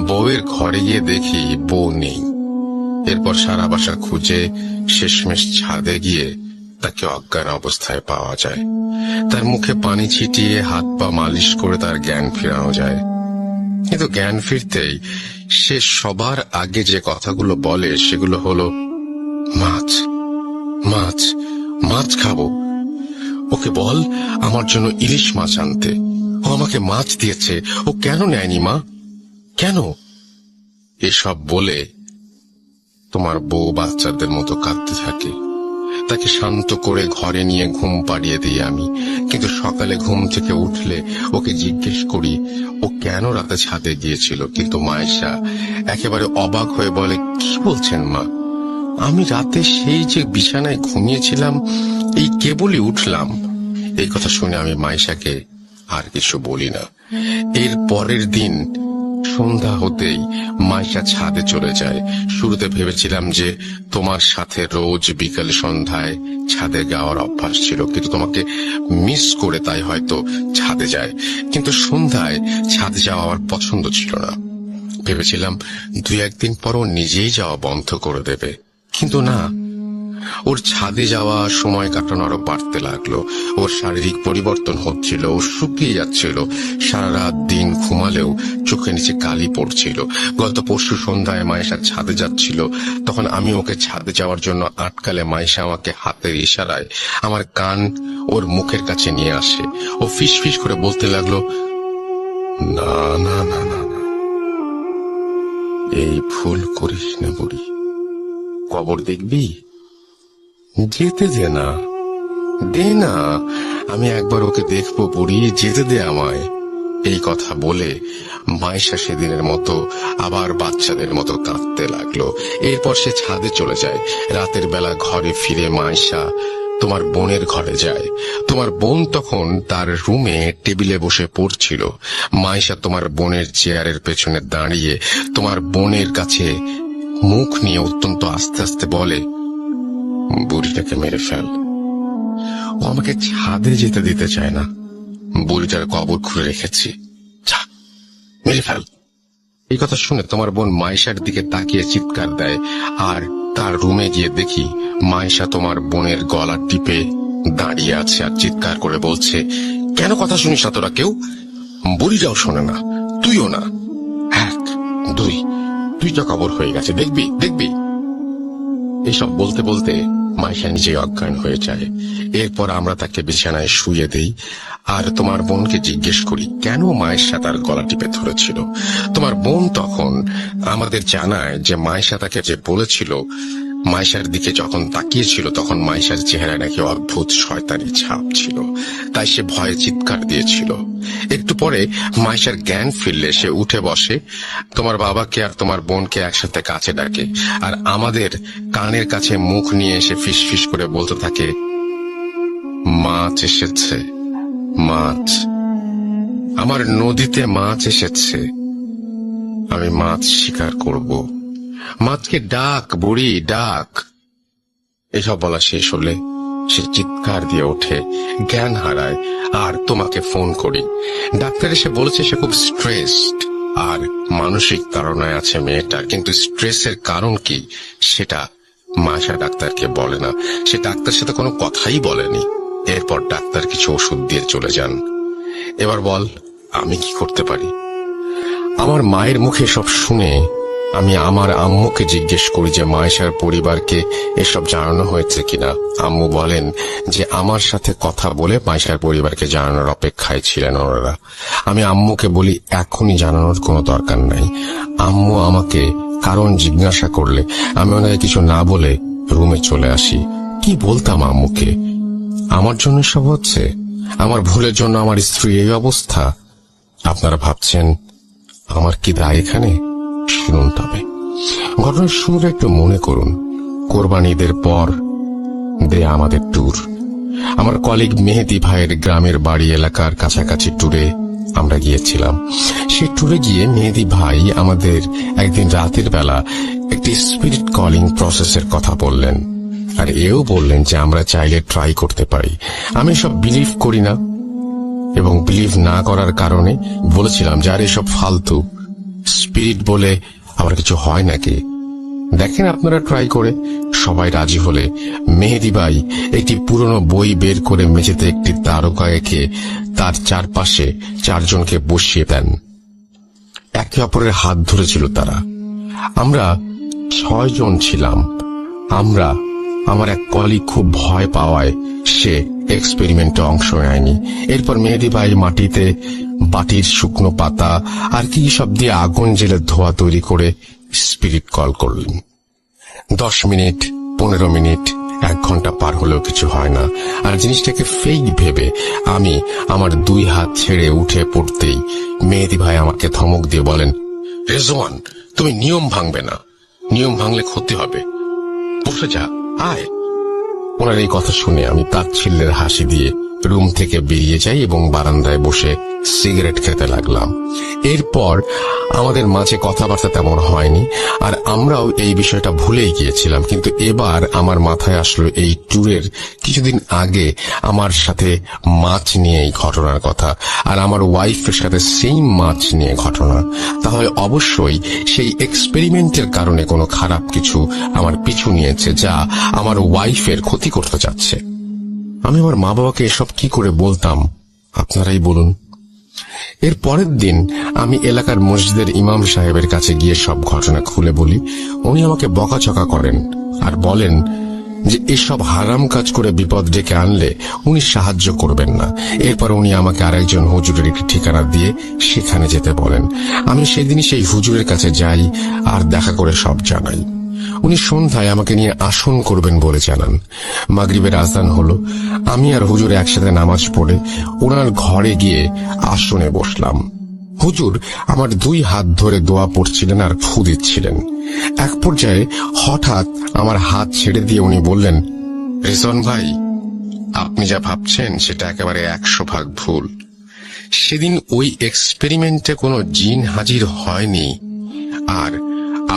বউয়ের ঘরে গিয়ে দেখি বউ নেই। এরপর সারা বাসা খুঁজে শেষমেশ ছাদে গিয়ে তাকে অজ্ঞান অবস্থায় পাওয়া যায়। তার মুখে পানি ছিটিয়ে হাত পা মালিশ করে তার জ্ঞান ফেরানো যায়। কিন্তু জ্ঞান ফিরতেই সে সবার আগে যে কথাগুলো বলে সেগুলো হলো, মাছ মাছ মাছ খাবো, ওকে বল আমার জন্য ইলিশ মাছ আনতে, ও আমাকে মাছ দিয়েছে, ও কেন নেয়নি মা, কেন? এসব বলে তোমার বউ বাচ্চাদের মতো কাঁদতে থাকে। তাকে শান্ত করে ঘরে নিয়ে ঘুম পাড়িয়ে দিই আমি। কিন্তু সকালে ঘুম থেকে উঠলে ওকে জিজ্ঞেস করি ও কেন রাতে ছাদে গিয়েছিল। কিন্তু মায়েশা একেবারে অবাক হয়ে বলে, কি বলছেন মা, আমি রাতে সেই যে বিছানায় ঘুমিয়েছিলাম, এই কেবলই উঠলাম। এই কথা শুনে আমি মায়েশাকে আর কিছু বলি না। এর পরের দিন সন্ধ্যা হতেই মাইশা ছাদে চলে যায়। শুরুতে ভেবেছিলাম যে তোমার সাথে রোজ বিকেল সন্ধ্যায় ছাদে যাওয়ার অভ্যাস ছিল, কিন্তু তোমাকে মিস করে তাই হয়তো ছাদে যায়। কিন্তু সন্ধ্যায় ছাদে যাওয়া আমার পছন্দ ছিল না। ভেবেছিলাম 2-1 দিন পর ও নিজেই যাওয়া বন্ধ করে দেবে, কিন্তু না, ওর ছাদে যাওয়া সময় কাটানো আরো বাড়তে লাগলো। ওর শারীরিক পরিবর্তন হচ্ছিল, ও শুকিয়ে যাচ্ছিল। সারা রাত দিন ঘুমালেও চোখে নিচে কালি পড়ছিল। গত পরশু সন্ধ্যায় মায়েশা ছাদে যাচ্ছিল, তখন আমি ওকে ছাদে যাওয়ার জন্য আটকালে মায়েশা আমাকে হাতের ইশারায় আমার কান ওর মুখের কাছে নিয়ে আসে। ও ফিস ফিস করে বলতে লাগলো, না না না না না, এই ভুল করিস না বুড়ি, কবর দেখবি? যেতে দে না, দে না, আমি একবার ওকে দেখবো বুড়ি, যেতে দে আমায়। এই কথা বলে মাইশা সেদিনের মতো আবার বাচ্চাদের মতো কাঁদতে লাগলো। এরপর সে ছাদে চলে যায়। রাতের বেলা ঘরে ফিরে মাইশা তোমার বোনের ঘরে যায়। তোমার বোন তখন তার রুমে টেবিলে বসে পড়ছিল। মাইশা তোমার বোনের চেয়ারের পেছনে দাঁড়িয়ে তোমার বোনের কাছে মুখ নিয়ে অত্যন্ত আস্তে আস্তে বলে, বুড়িটাকে মেরে ফেল, ও আমাকে ছাদে যেতে দিতে চায় না, বুড়িটার কবর খুঁড়ে রেখেছি, যা মেরে ফেল। এই কথা শুনে তোমার বোন মাইশার দিকে তাকিয়ে চিৎকার দেয়, আর তার রুমে গিয়ে দেখি মাইশা তোমার বোনের গলা টিপে দাঁড়িয়ে আছে আর চিৎকার করে বলছে, কেন কথা শুনিস না তোরা কেউ? বুড়িটাও শোনে না, তুইও না। 1, 2, 2টা কবর হয়ে গেছে, দেখবি দেখবি। এসব বলতে বলতে মাইশা নিজেই অজ্ঞান হয়ে যায়। এরপর আমরা তাকে বিছানায় শুয়ে দেই আর তোমার বোনকে জিজ্ঞেস করি কেন মাইশা তার গলা টিপে ধরেছিল। তোমার বোন তখন আমাদের জানায় যে মাইশা তাকে যে বলেছিল, মাইশার দিকে যখন তাকিয়েছিল তখন মাইশার চেহারা নাকি অদ্ভুত শয়তানি ছাপ ছিল, তাই সে ভয়ে চিৎকার দিয়েছিল। একটু পরে মাইশার জ্ঞান ফিরলে সে উঠে বসে, তোমার বাবাকে আর তোমার বোনকে একসাথে কাছে ডাকে আর আমাদের কানের কাছে মুখ নিয়ে এসে ফিসফিস করে বলতে থাকে, মাছ এসেছে, মাছ, আমার নদীতে মাছ এসেছে, আমি মাছ শিকার করব, মাছকে ডাক বুড়ি ডাক। এসব বলা শেষ হলে সে চিৎকার দিয়ে ওঠে, জ্ঞান হারায় আর তোমাকে ফোন করি। ডাক্তার এসে বলেছে সে খুব স্ট্রেসড আর মানসিক তাড়নায় আছে মেয়েটা, কিন্তু স্ট্রেসের কারণ কি সেটা মাইশা ডাক্তারকে বলে না। সে ডাক্তার সাথে কোনো কথাই বলেনি। এরপর ডাক্তার কিছু ওষুধ দিয়ে চলে যান। এবার বল আমি কি করতে পারি? আমার মায়ের মুখে সব শুনে আমি আমার আম্মুকে জিজ্ঞেস করি যে মাইশার পরিবারকে এসব জানানো হয়েছে কিনা। আম্মু বলেন যে আমার সাথে কথা বলে মাইশার পরিবারকে জানানোর অপেক্ষায় ছিলেন ওনারা। আমি আম্মুকে বলি এখনই জানানোর কোনো দরকার নাই। আম্মু আমাকে কারণ জিজ্ঞাসা করলে আমি ওনাকে কিছু না বলে রুমে চলে আসি। কি বলতাম আম্মুকে? আমার জন্য সব হচ্ছে, আমার ভুলের জন্য আমার স্ত্রী এই অবস্থা। আপনারা ভাবছেন আমার কি দায় এখানে? শুনুন তবে ঘটনার শুরুটা একটু মনে করুন। কোরবানি ঈদের পর দেয়া আমাদের ট্যুর, আমার কলিগ মেহেদি ভাইয়ের গ্রামের বাড়ি এলাকার কাছাকাছি ট্যুরে আমরা গিয়েছিলাম। সেই ট্যুরে গিয়ে মেহেদি ভাই আমাদের একদিন রাতের বেলা একটি স্পিরিট কলিং প্রসেসের কথা বললেন, আর এও বললেন যে আমরা চাইলে ট্রাই করতে পারি। আমি সব বিলিভ করি না এবং বিলিভ না করার কারণে বলেছিলাম যে আর এসব ফালতু, স্পিরিট বলে আবার কিছু হয় নাকি, দেখেন আপনারা ট্রাই করে। সবাই রাজি হলে মেহেদি ভাই একটি পুরনো বই বের করে মেঝেতে একটি তারকা এঁকে তার চারপাশে 4 জনকে বসিয়ে দেন। একে অপরের হাত ধরেছিল তারা। আমরা 6 জন ছিলাম। আমার এক কলিগ খুব ভয় পাওয়ায় সে এক্সপেরিমেন্টে অংশ নেয়নি। এরপর মেহেদি ভাই মাটিতে বাটির শুকনো পাতা আর কি সব দিয়ে আগুন জেলে ধোঁয়া তৈরি করে স্পিরিট কল করলেন। 10 মিনিট, 15 মিনিট, 1 ঘন্টা পার হলেও কিছু হয় না। আর জিনিসটাকে ফেক ভেবে আমি আমার 2 হাত ছেড়ে উঠে পড়তেই মেহেদি ভাই আমাকে ধমক দিয়ে বলেন, রেজওয়ান তুমি নিয়ম ভাঙবে না, নিয়ম ভাঙলে ক্ষতি হবে, বসে যা, আয়। ওনার এই কথা শুনে আমি তাচ্ছিল্যের হাসি দিয়ে রুম থেকে বেরিয়ে যাই এবং বারান্দায় বসে সিগারেট খেতে লাগলাম। এরপর আমাদের মাঝে কথাবার্তা তেমন হয়নি আর আমরাও এই বিষয়টা ভুলেই গিয়েছিলাম। কিন্তু এবার আমার মাথায় আসলো এই ট্যুরের কিছুদিন আগে আমার সাথে মাছ নিয়ে এই ঘটনার কথা, আর আমার ওয়াইফের সাথে সেই মাছ নিয়ে ঘটনা। তাহলে অবশ্যই সেই এক্সপেরিমেন্টের কারণে কোনো খারাপ কিছু আমার পিছু নিয়েছে যা আমার ওয়াইফের ক্ষতি করতে যাচ্ছে। আমি আমার মা বাবাকে এসব কি করে বলতাম আপনারাই বলুন। এর পরের দিন আমি এলাকার মসজিদের ইমাম সাহেবের কাছে গিয়ে সব ঘটনা খুলে বলি। উনি আমাকে বকাঝকা করেন আর বলেন যে এসব হারাম কাজ করে বিপদ ডেকে আনলে উনি সাহায্য করবেন না। এরপর উনি আমাকে আরেকজন হুজুরের একটি ঠিকানা দিয়ে সেখানে যেতে বলেন। আমি সেদিনই সেই হুজুরের কাছে যাই আর দেখা করে সব জানাই। উনি সন্ধ্যায় আমাকে নিয়ে আসন করবেন বলে জানান। মাগরিবের আজান হলো। আমি আর হুজুর একসাথে নামাজ পড়ে ওনার ঘরে গিয়ে আসনে বসলাম। হুজুর আমার 2 হাত ধরে দোয়া পড়ছিলেন আর ফু দিচ্ছিলেন। এক পর্যায়ে হঠাৎ আমার হাত ছেড়ে দিয়ে উনি বললেন, রিজন ভাই, আপনি যা ভাবছেন সেটা একেবারে 100% ভুল। সেদিন ওই এক্সপেরিমেন্টে কোনো জিন হাজির হয়নি, আর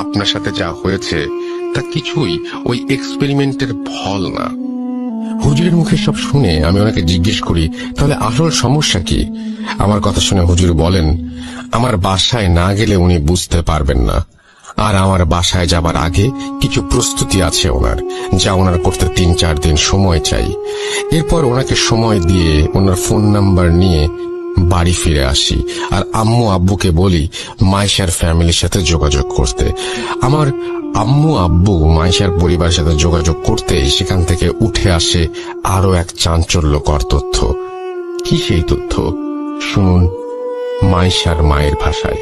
আপনার সাথে যা হয়েছে তা কিছুই ওই এক্সপেরিমেন্টের ফল না। হুজুরের মুখে সব শুনে আমি ওনাকে জিজ্ঞেস করি, তাহলে আসল সমস্যা কি? আমার কথা শুনে হুজুর বলেন, আমার বাসায় না গেলে উনি বুঝতে পারবেন না, আর আমার বাসায় যাবার আগে কিছু প্রস্তুতি আছে ওনার, যা ওনার করতে 3-4 দিন সময় চাই। এরপর ওনাকে সময় দিয়ে ওনার ফোন নাম্বার নিয়ে বাড়ি ফিরে আসি আর আম্মু আব্বুকে বলি মাইশার ফ্যামিলির সাথে যোগাযোগ করতে। আমার আম্মু আব্বু মাইশার পরিবারের সাথে যোগাযোগ করতে সেখান থেকে উঠে আসে আরো এক চাঞ্চল্যকর তথ্য। কি সেই তথ্য? শুনুন মাইশার মায়ের ভাষায়।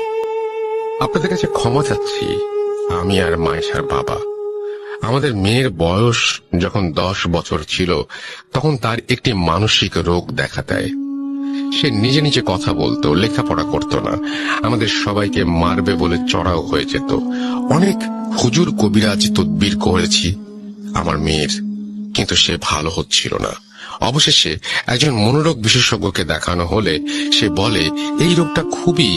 আপনাদের কাছে ক্ষমা চাচ্ছি, আমি আর মাইশার বাবা। আমাদের মেয়ের বয়স যখন 10 বছর ছিল তখন তার একটি মানসিক রোগ দেখা দেয়। সে নিজে নিজে কথা বলতো, লেখাপড়া করতো না, আমাদের সবাইকে মারবে বলে চড়াও হয়ে যেত। অনেক হুজুর কবিরাজ তদবির করেছি আমার মেয়ের, কিন্তু সে ভালো হচ্ছিল না। অবশেষে একজন মনোরোগ বিশেষজ্ঞকে দেখানো হলে সে বলে এই রোগটা খুবই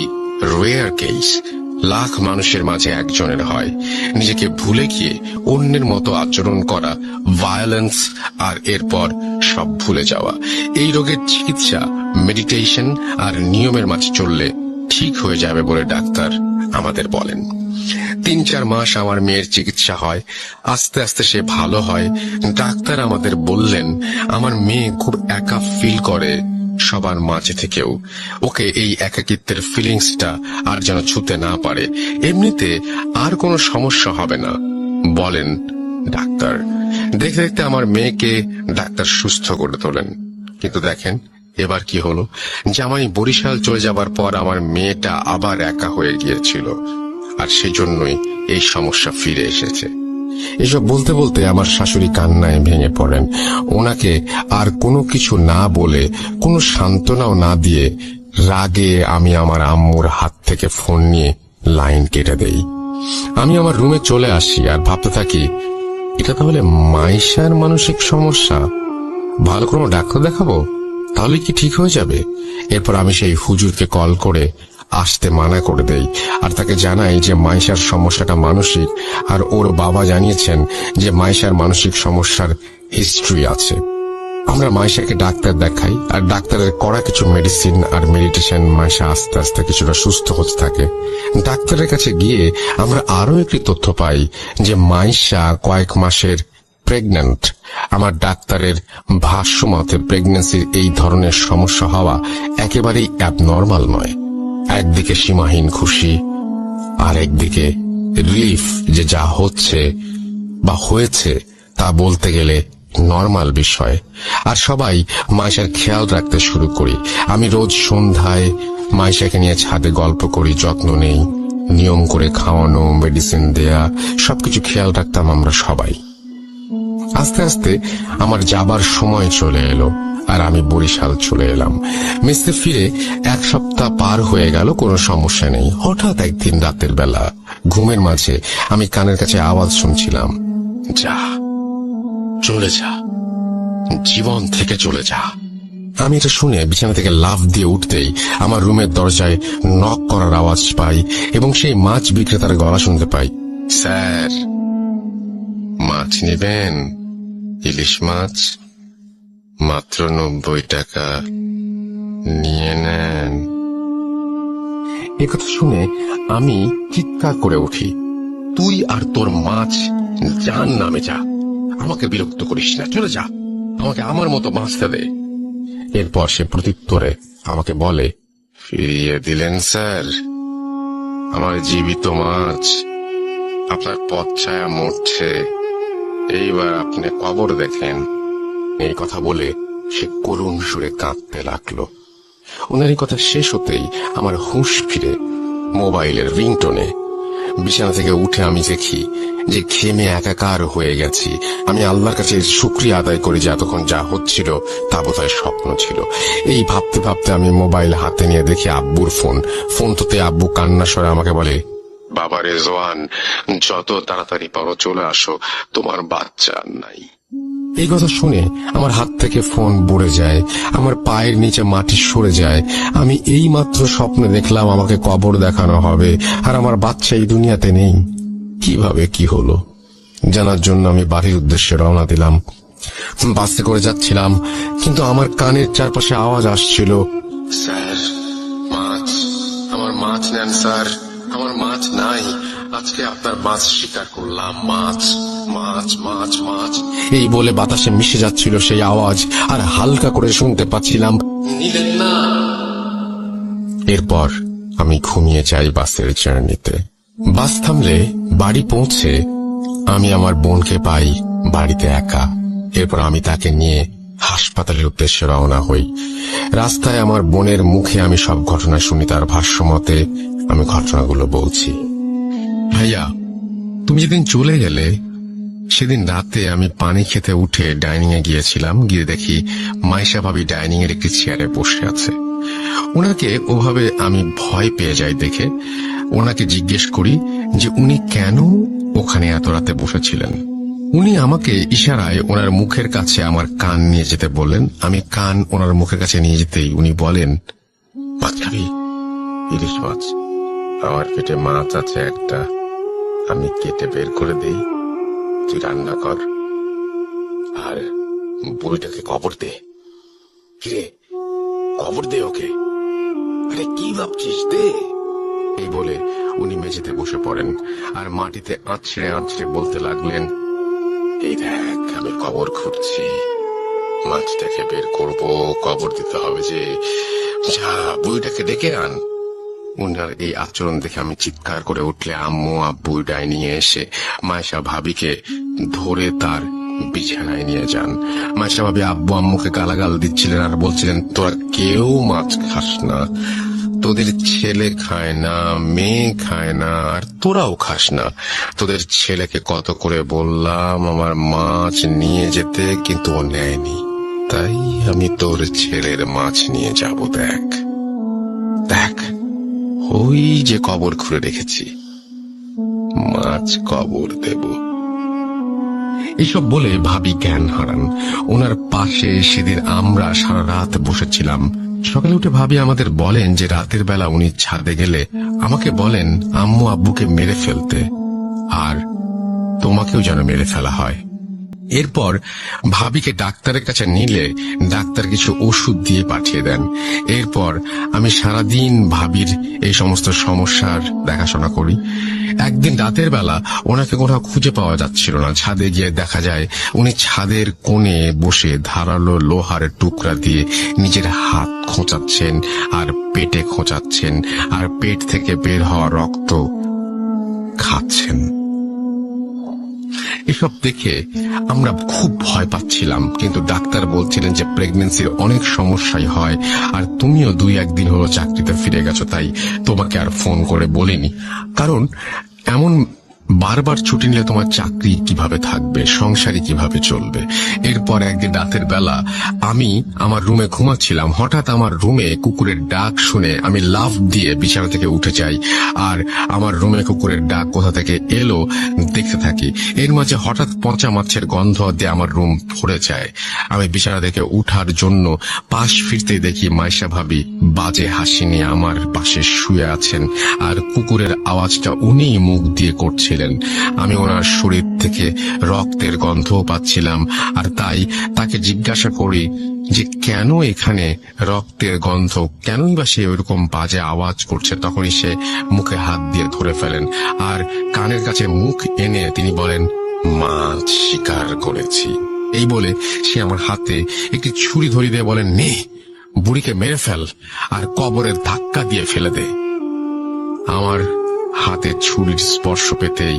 রেয়ার কেস, লাখ মানুষের মাঝে একজনের হয়। নিজেকে ভুলে গিয়ে অন্যের মতো আচরণ করা, ভায়োলেন্স, আর এরপর সব ভুলে যাওয়া। এই রোগের চিকিৎসা মেডিটেশন আর নিয়মের মাঝে চললে ঠিক হয়ে যাবে বলে ডাক্তার আমাদের বলেন। 3-4 মাস আমার মেয়ের চিকিৎসা হয়, আস্তে আস্তে সে ভালো হয়। ডাক্তার আমাদের বললেন আমার মেয়ে খুব একা ফিল করে সবার মাঝে থেকেও। ওকে এই একাকিত্বের ফিলিংসটা আর যেন ছুতে না পারে। এমনিতে আর কোনো সমস্যা হবে না বলেন ডাক্তার। দেখতে দেখতে আমার মেয়েকে ডাক্তার সুস্থ করে তোলেন। কিন্তু দেখেন এবার কি হলো, জামাই বরিশাল চলে যাবার পর আমার মেয়েটা আবার একা হয়ে গিয়েছিল, আর সেজন্যই এই সমস্যা ফিরে এসেছে। এসব বলতে বলতে আমার শাশুড়ি কান্নায় ভেঙে পড়েন। ওনাকে আর কোনো কিছু না বলে, কোনো সান্ত্বনাও না দিয়ে রাগে আমি আমার আম্মুর হাত থেকে ফোন নিয়ে লাইন কেটে দেই। আমি আমার রুমে চলে আসি আর ভাবতে থাকি, এটা তাহলে মাইশার মানসিক সমস্যা, ভালো কোনো ডাক্তার দেখাবো, তাহলে কি ঠিক হয়ে যাবে? এরপর আমি সেই হুজুরকে কল করে আসতে মানা করে দেই আর তাকে জানাই যে মাইশার সমস্যাটা মানসিক, আর ওর বাবা জানিয়েছেন যে মাইশার মানসিক সমস্যার হিস্ট্রি আছে। আমরা মাইশাকে ডাক্তার দেখাই, আর ডাক্তারের করা কিছু মেডিসিন আর মেডিটেশন মাইশা আস্তে আস্তে কিছুটা সুস্থ হতে থাকে। ডাক্তারের কাছে গিয়ে আমরা আরো একটি তথ্য পাই যে মাইশা কয়েক মাসের প্রেগন্যান্ট। আমার ডাক্তারের ভাষ্য মতে প্রেগন্যান্সির এই ধরনের সমস্যা হওয়া একেবারেই অ্যাবনর্মাল নয়। একদিকে সীমাহীন খুশি, আর একদিকে রিলিফ যে যা হচ্ছে বা হয়েছে তা বলতে গেলে নর্মাল বিষয়। আর সবাই মাইশার খেয়াল রাখতে শুরু করি। আমি রোজ সন্ধ্যায় মাইশাকে নিয়ে ছাদে গল্প করি, যত্ন নেই, নিয়ম করে খাওয়ানো, মেডিসিন দেয়া, সবকিছু খেয়াল রাখতাম আমরা সবাই। আস্তে আস্তে আমার যাবার সময় চলে এলো আর আমি বরিশাল চলে এলাম। মেসে ফিরে 1 সপ্তাহ পার হয়ে গেল, কোনো সমস্যা নেই। হঠাৎ একদিন রাতের বেলা ঘুমের মাঝে আমি কানের কাছে আওয়াজ শুনছিলাম, যা, চলে যা, জীবন থেকে চলে যা। আমি এটা শুনে বিছানা থেকে লাফ দিয়ে উঠতেই আমার রুমের দরজায় নক করার আওয়াজ পাই এবং সেই মাছ বিক্রেতার গলা শুনতে পাই, স্যার মাছ নেবেন? ইলিশ মাছ মাত্র 90 টাকা, নিয়ে নেন। একথা শুনে আমি চিৎকার করে উঠি, তুই আর তোর মাছ জান নামে যা, আমাকে বিরক্ত করিস না, চলে যা, আমাকে আমার মতো বাঁচতে দে। এরপর সে প্রত্যুত্তরে আমাকে বলে, ফিরিয়ে দিলেন স্যার আমার জীবিত মাছ, আপনার পথ ছায়া মরছে, এইবার আপনি কবর দেখেন। এই কথা বলে সে করুণ সুরে কাঁদতে লাগলো। ওনার এই কথা শেষ হতেই আমার হুঁশ ফিরে মোবাইলের রিংটোনে। বিছানা থেকে উঠে আমি দেখি যে ঘেমে একাকার হয়ে গেছি। আমি আল্লাহর কাছে শুকরিয়া আদায় করি যে এতক্ষণ যা হচ্ছিল তা বোধহয় স্বপ্ন ছিল। এই ভাবতে ভাবতে আমি মোবাইল হাতে নিয়ে দেখি আব্বুর ফোন তোতে আব্বু কান্না স্বরে আমাকে বলে, বাবা রেজওয়ান, যত তাড়াতাড়ি পারো চলে আসো, তোমার বাচ্চা আর নাই। এই কথা শুনে আমার হাত থেকে ফোন পড়ে যায়, আমার পায়ের নিচে মাটি সরে যায়। আমি এই মাত্র স্বপ্নে দেখলাম আমাকে কবর দেখানো হবে, আর আমার বাচ্চা এই দুনিয়াতে নেই। কিভাবে কি হলো জানার জন্য আমি বাড়ির উদ্দেশ্যে রওনা দিলাম। বাসে করে যাচ্ছিলাম, কিন্তু আমার কানের চারপাশে আওয়াজ আসছিল, স্যার মাছ, আমার মাছ নেন স্যার, আমার মাছ নাই, আজকে আপনার মাছ শিকার করলাম, মাছ মাছ মাছ মাছ। এই বলে বাতাসে মিশে যাচ্ছিল সেই আওয়াজ, আর হালকা করে শুনতে পাচ্ছিলাম, নিলেন না। এরপর আমি ঘুমিয়ে যাই বাসের জার্নিতে। বাস থামলে বাড়ি পৌঁছে আমি আমার বোনকে পাই বাড়িতে একা। এরপর আমি তাকে নিয়ে হাসপাতালের উদ্দেশ্যে রওনা হই। রাস্তায় আমার বোনের মুখে আমি সব ঘটনা শুনি। তার ভাষ্য মতে আমি ঘটনাগুলো বলছি। ভাইয়া, তুমি যেদিন চলে গেলে সেদিন রাতে আমি পানি খেতে উঠে ডাইনিং এ গিয়েছিলাম। গিয়ে দেখি মাইশা ভাবি ডাইনিং এর একটি চেয়ারে বসে আছে। ওনাকে ওভাবে আমি ভয় পেয়ে যাই দেখে ওনাকে জিজ্ঞেস করি যে উনি কেন ওখানে এত রাতে বসেছিলেন। উনি আমাকে ইশারায় ওনার মুখের কাছে আমার কান নিয়ে যেতে বললেন। আমি কান ওনার মুখের কাছে নিয়ে যেতেই উনি বলেন, মাছ খাবি? ইলিশ মাছ। আমার পেটে মাছ আছে একটা, আমি কেটে বের করে দেই, তুই রান্না কর, আর বইটাকে কবর দে। কিরে, কবর দে ওকে। আরে কি ভাবছিস, দে। এই বলে উনি মেঝেতে বসে পড়েন আর মাটিতে আছড়ে আছড়ে বলতে লাগলেন, এই দেখ আমি কবর খুঁড়ছি, মাছটাকে বের করব, কবর দিতে হবে যে, যা বইটাকে ডেকে আন। উনার এই আচরণ দেখে আমি চিৎকার করে উঠলে আম্মু আব্বু ডাইনিং এ এসে মায়েশা ভাবিকে ধরে তার বিছানায় নিয়ে যান। মায়েশা ভাবি আব্বু আম্মুকে গালাগাল দিচ্ছিলেন আর বলছিলেন, তোরা কেউ মাছ খাস না, তোদের ছেলে খায় না, মেয়ে খায় না, আর তোরাও খাস না। তোদের ছেলেকে কত করে বললাম আমার মাছ নিয়ে যেতে, কিন্তু ও নেয়নি, তাই আমি তোর ছেলের মাছ নিয়ে যাব। দেখ দেখ, ওই যে কবর খুঁড়ে রেখেছি, মাছ কবর দেব। এসব বলে ভাবি জ্ঞান হারান। ওনার পাশে সেদিন আমরা সারা রাত বসেছিলাম। সকালে উঠে ভাবি আমাদের বলেন যে রাতের বেলা উনি ছাদে গেলে আমাকে বলেন আম্মু আব্বুকে মেরে ফেলতে, আর তোমাকেও যেন মেরে ফেলা হয়। এরপর ভাবিকে ডাক্তারের কাছে নিলে ডাক্তার কিছু ওষুধ দিয়ে পাঠিয়ে দেন। এরপর আমি সারাদিন ভাবির এই সমস্ত সমস্যার দেখাশোনা করি। একদিন রাতের বেলা ওনাকে কোথাও খুঁজে পাওয়া যাচ্ছিল না। ছাদে গিয়ে দেখা যায় উনি ছাদের কোণে বসে ধারালো লোহার টুকরা দিয়ে নিজের হাত খোঁচাচ্ছেন আর পেটে খোঁচাচ্ছেন, আর পেট থেকে বের হওয়া রক্ত খাচ্ছেন। এসব দেখে আমরা খুব ভয় পাচ্ছিলাম, কিন্তু ডাক্তার বলছিলেন যে প্রেগন্যান্সির অনেক সমস্যাই হয়, আর তুমিও 2-1 দিন হলো চাকরিতে ফিরে গেছো, তাই তোমাকে আর ফোন করে বলিনি। কারণ এমন বারবার ছুটি নিলে তোমার চাকরি কিভাবে থাকবে, সংসারই কিভাবে চলবে। এরপর একদিন রাতের বেলা আমি আমার রুমে ঘুমাচ্ছিলাম। হঠাৎ আমার রুমে কুকুরের ডাক শুনে আমি লাফ দিয়ে বিছানা থেকে উঠে যাই, আর আমার রুমে কুকুরের ডাক কোথা থেকে এলো দেখতে থাকি। এর মাঝে হঠাৎ পচা মাছের গন্ধ দিয়ে আমার রুম ভরে যায়। আমি বিছানা থেকে উঠার জন্য পাশ ফিরতে দেখি মাইশা ভাবি বাজে হাসি নিয়ে আমার পাশে শুয়ে আছেন, আর কুকুরের আওয়াজটা উনি মুখ দিয়ে করছিলেন। আমি ওনার শরীর থেকে রক্তের গন্ধও পাচ্ছিলাম, আর তাই তাকে জিজ্ঞাসা করি যে কেন এখানে রক্তের গন্ধ, কেনই বা সে ওইরকম বাজে আওয়াজ করছে। তখনই সে মুখে হাত দিয়ে ধরে ফেলেন আর কানের কাছে মুখ এনে তিনি বলেন, মাছ শিকার করেছি। এই বলে সে আমার হাতে একটি ছুরি ধরিয়ে দিয়ে বলেন, নে বুড়িকে মেরে ফেল আর কবরের ধাক্কা দিয়ে ফেলে দে। আমার হাতে ছুরির স্পর্শ পেতেই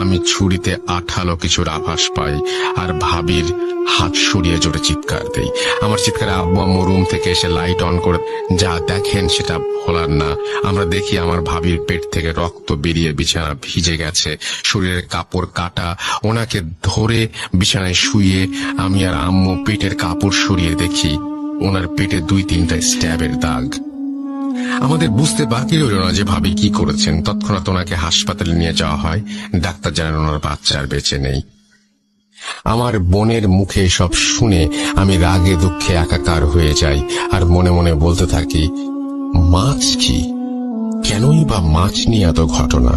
আমি ছুরিতে আঠালো কিছুর আভাস পাই আর ভাবির হাত সরিয়ে জোরে চিৎকার দেই। আমার চিৎকারে আব্বু আম্মু রুম থেকে এসে লাইট অন করে যা দেখেন সেটা ভোলার না। আমরা দেখি আমার ভাবির পেট থেকে রক্ত বেরিয়ে বিছানা ভিজে গেছে, শরীরের কাপড় কাটা। ওনাকে ধরে বিছানায় শুয়ে আমি আর আম্মু পেটের কাপড় সরিয়ে দেখি ওনার পেটে 2-3টা স্ট্যাবের দাগ। আমাদের বুঝতে বাকি রইল না যে ভাবি কি করেছেন। তৎক্ষণাৎ ওনাকে হাসপাতালে নিয়ে যাওয়া হয়। ডাক্তার জানান ওনার বাচ্চা আর বেঁচে নেই। আমার বোনের মুখে সব শুনে আমি রাগে দুঃখে একাকার হয়ে যাই আর মনে মনে বলতে থাকি, মাছ কি, কেনই বা মাছ নিয়ে এত ঘটনা।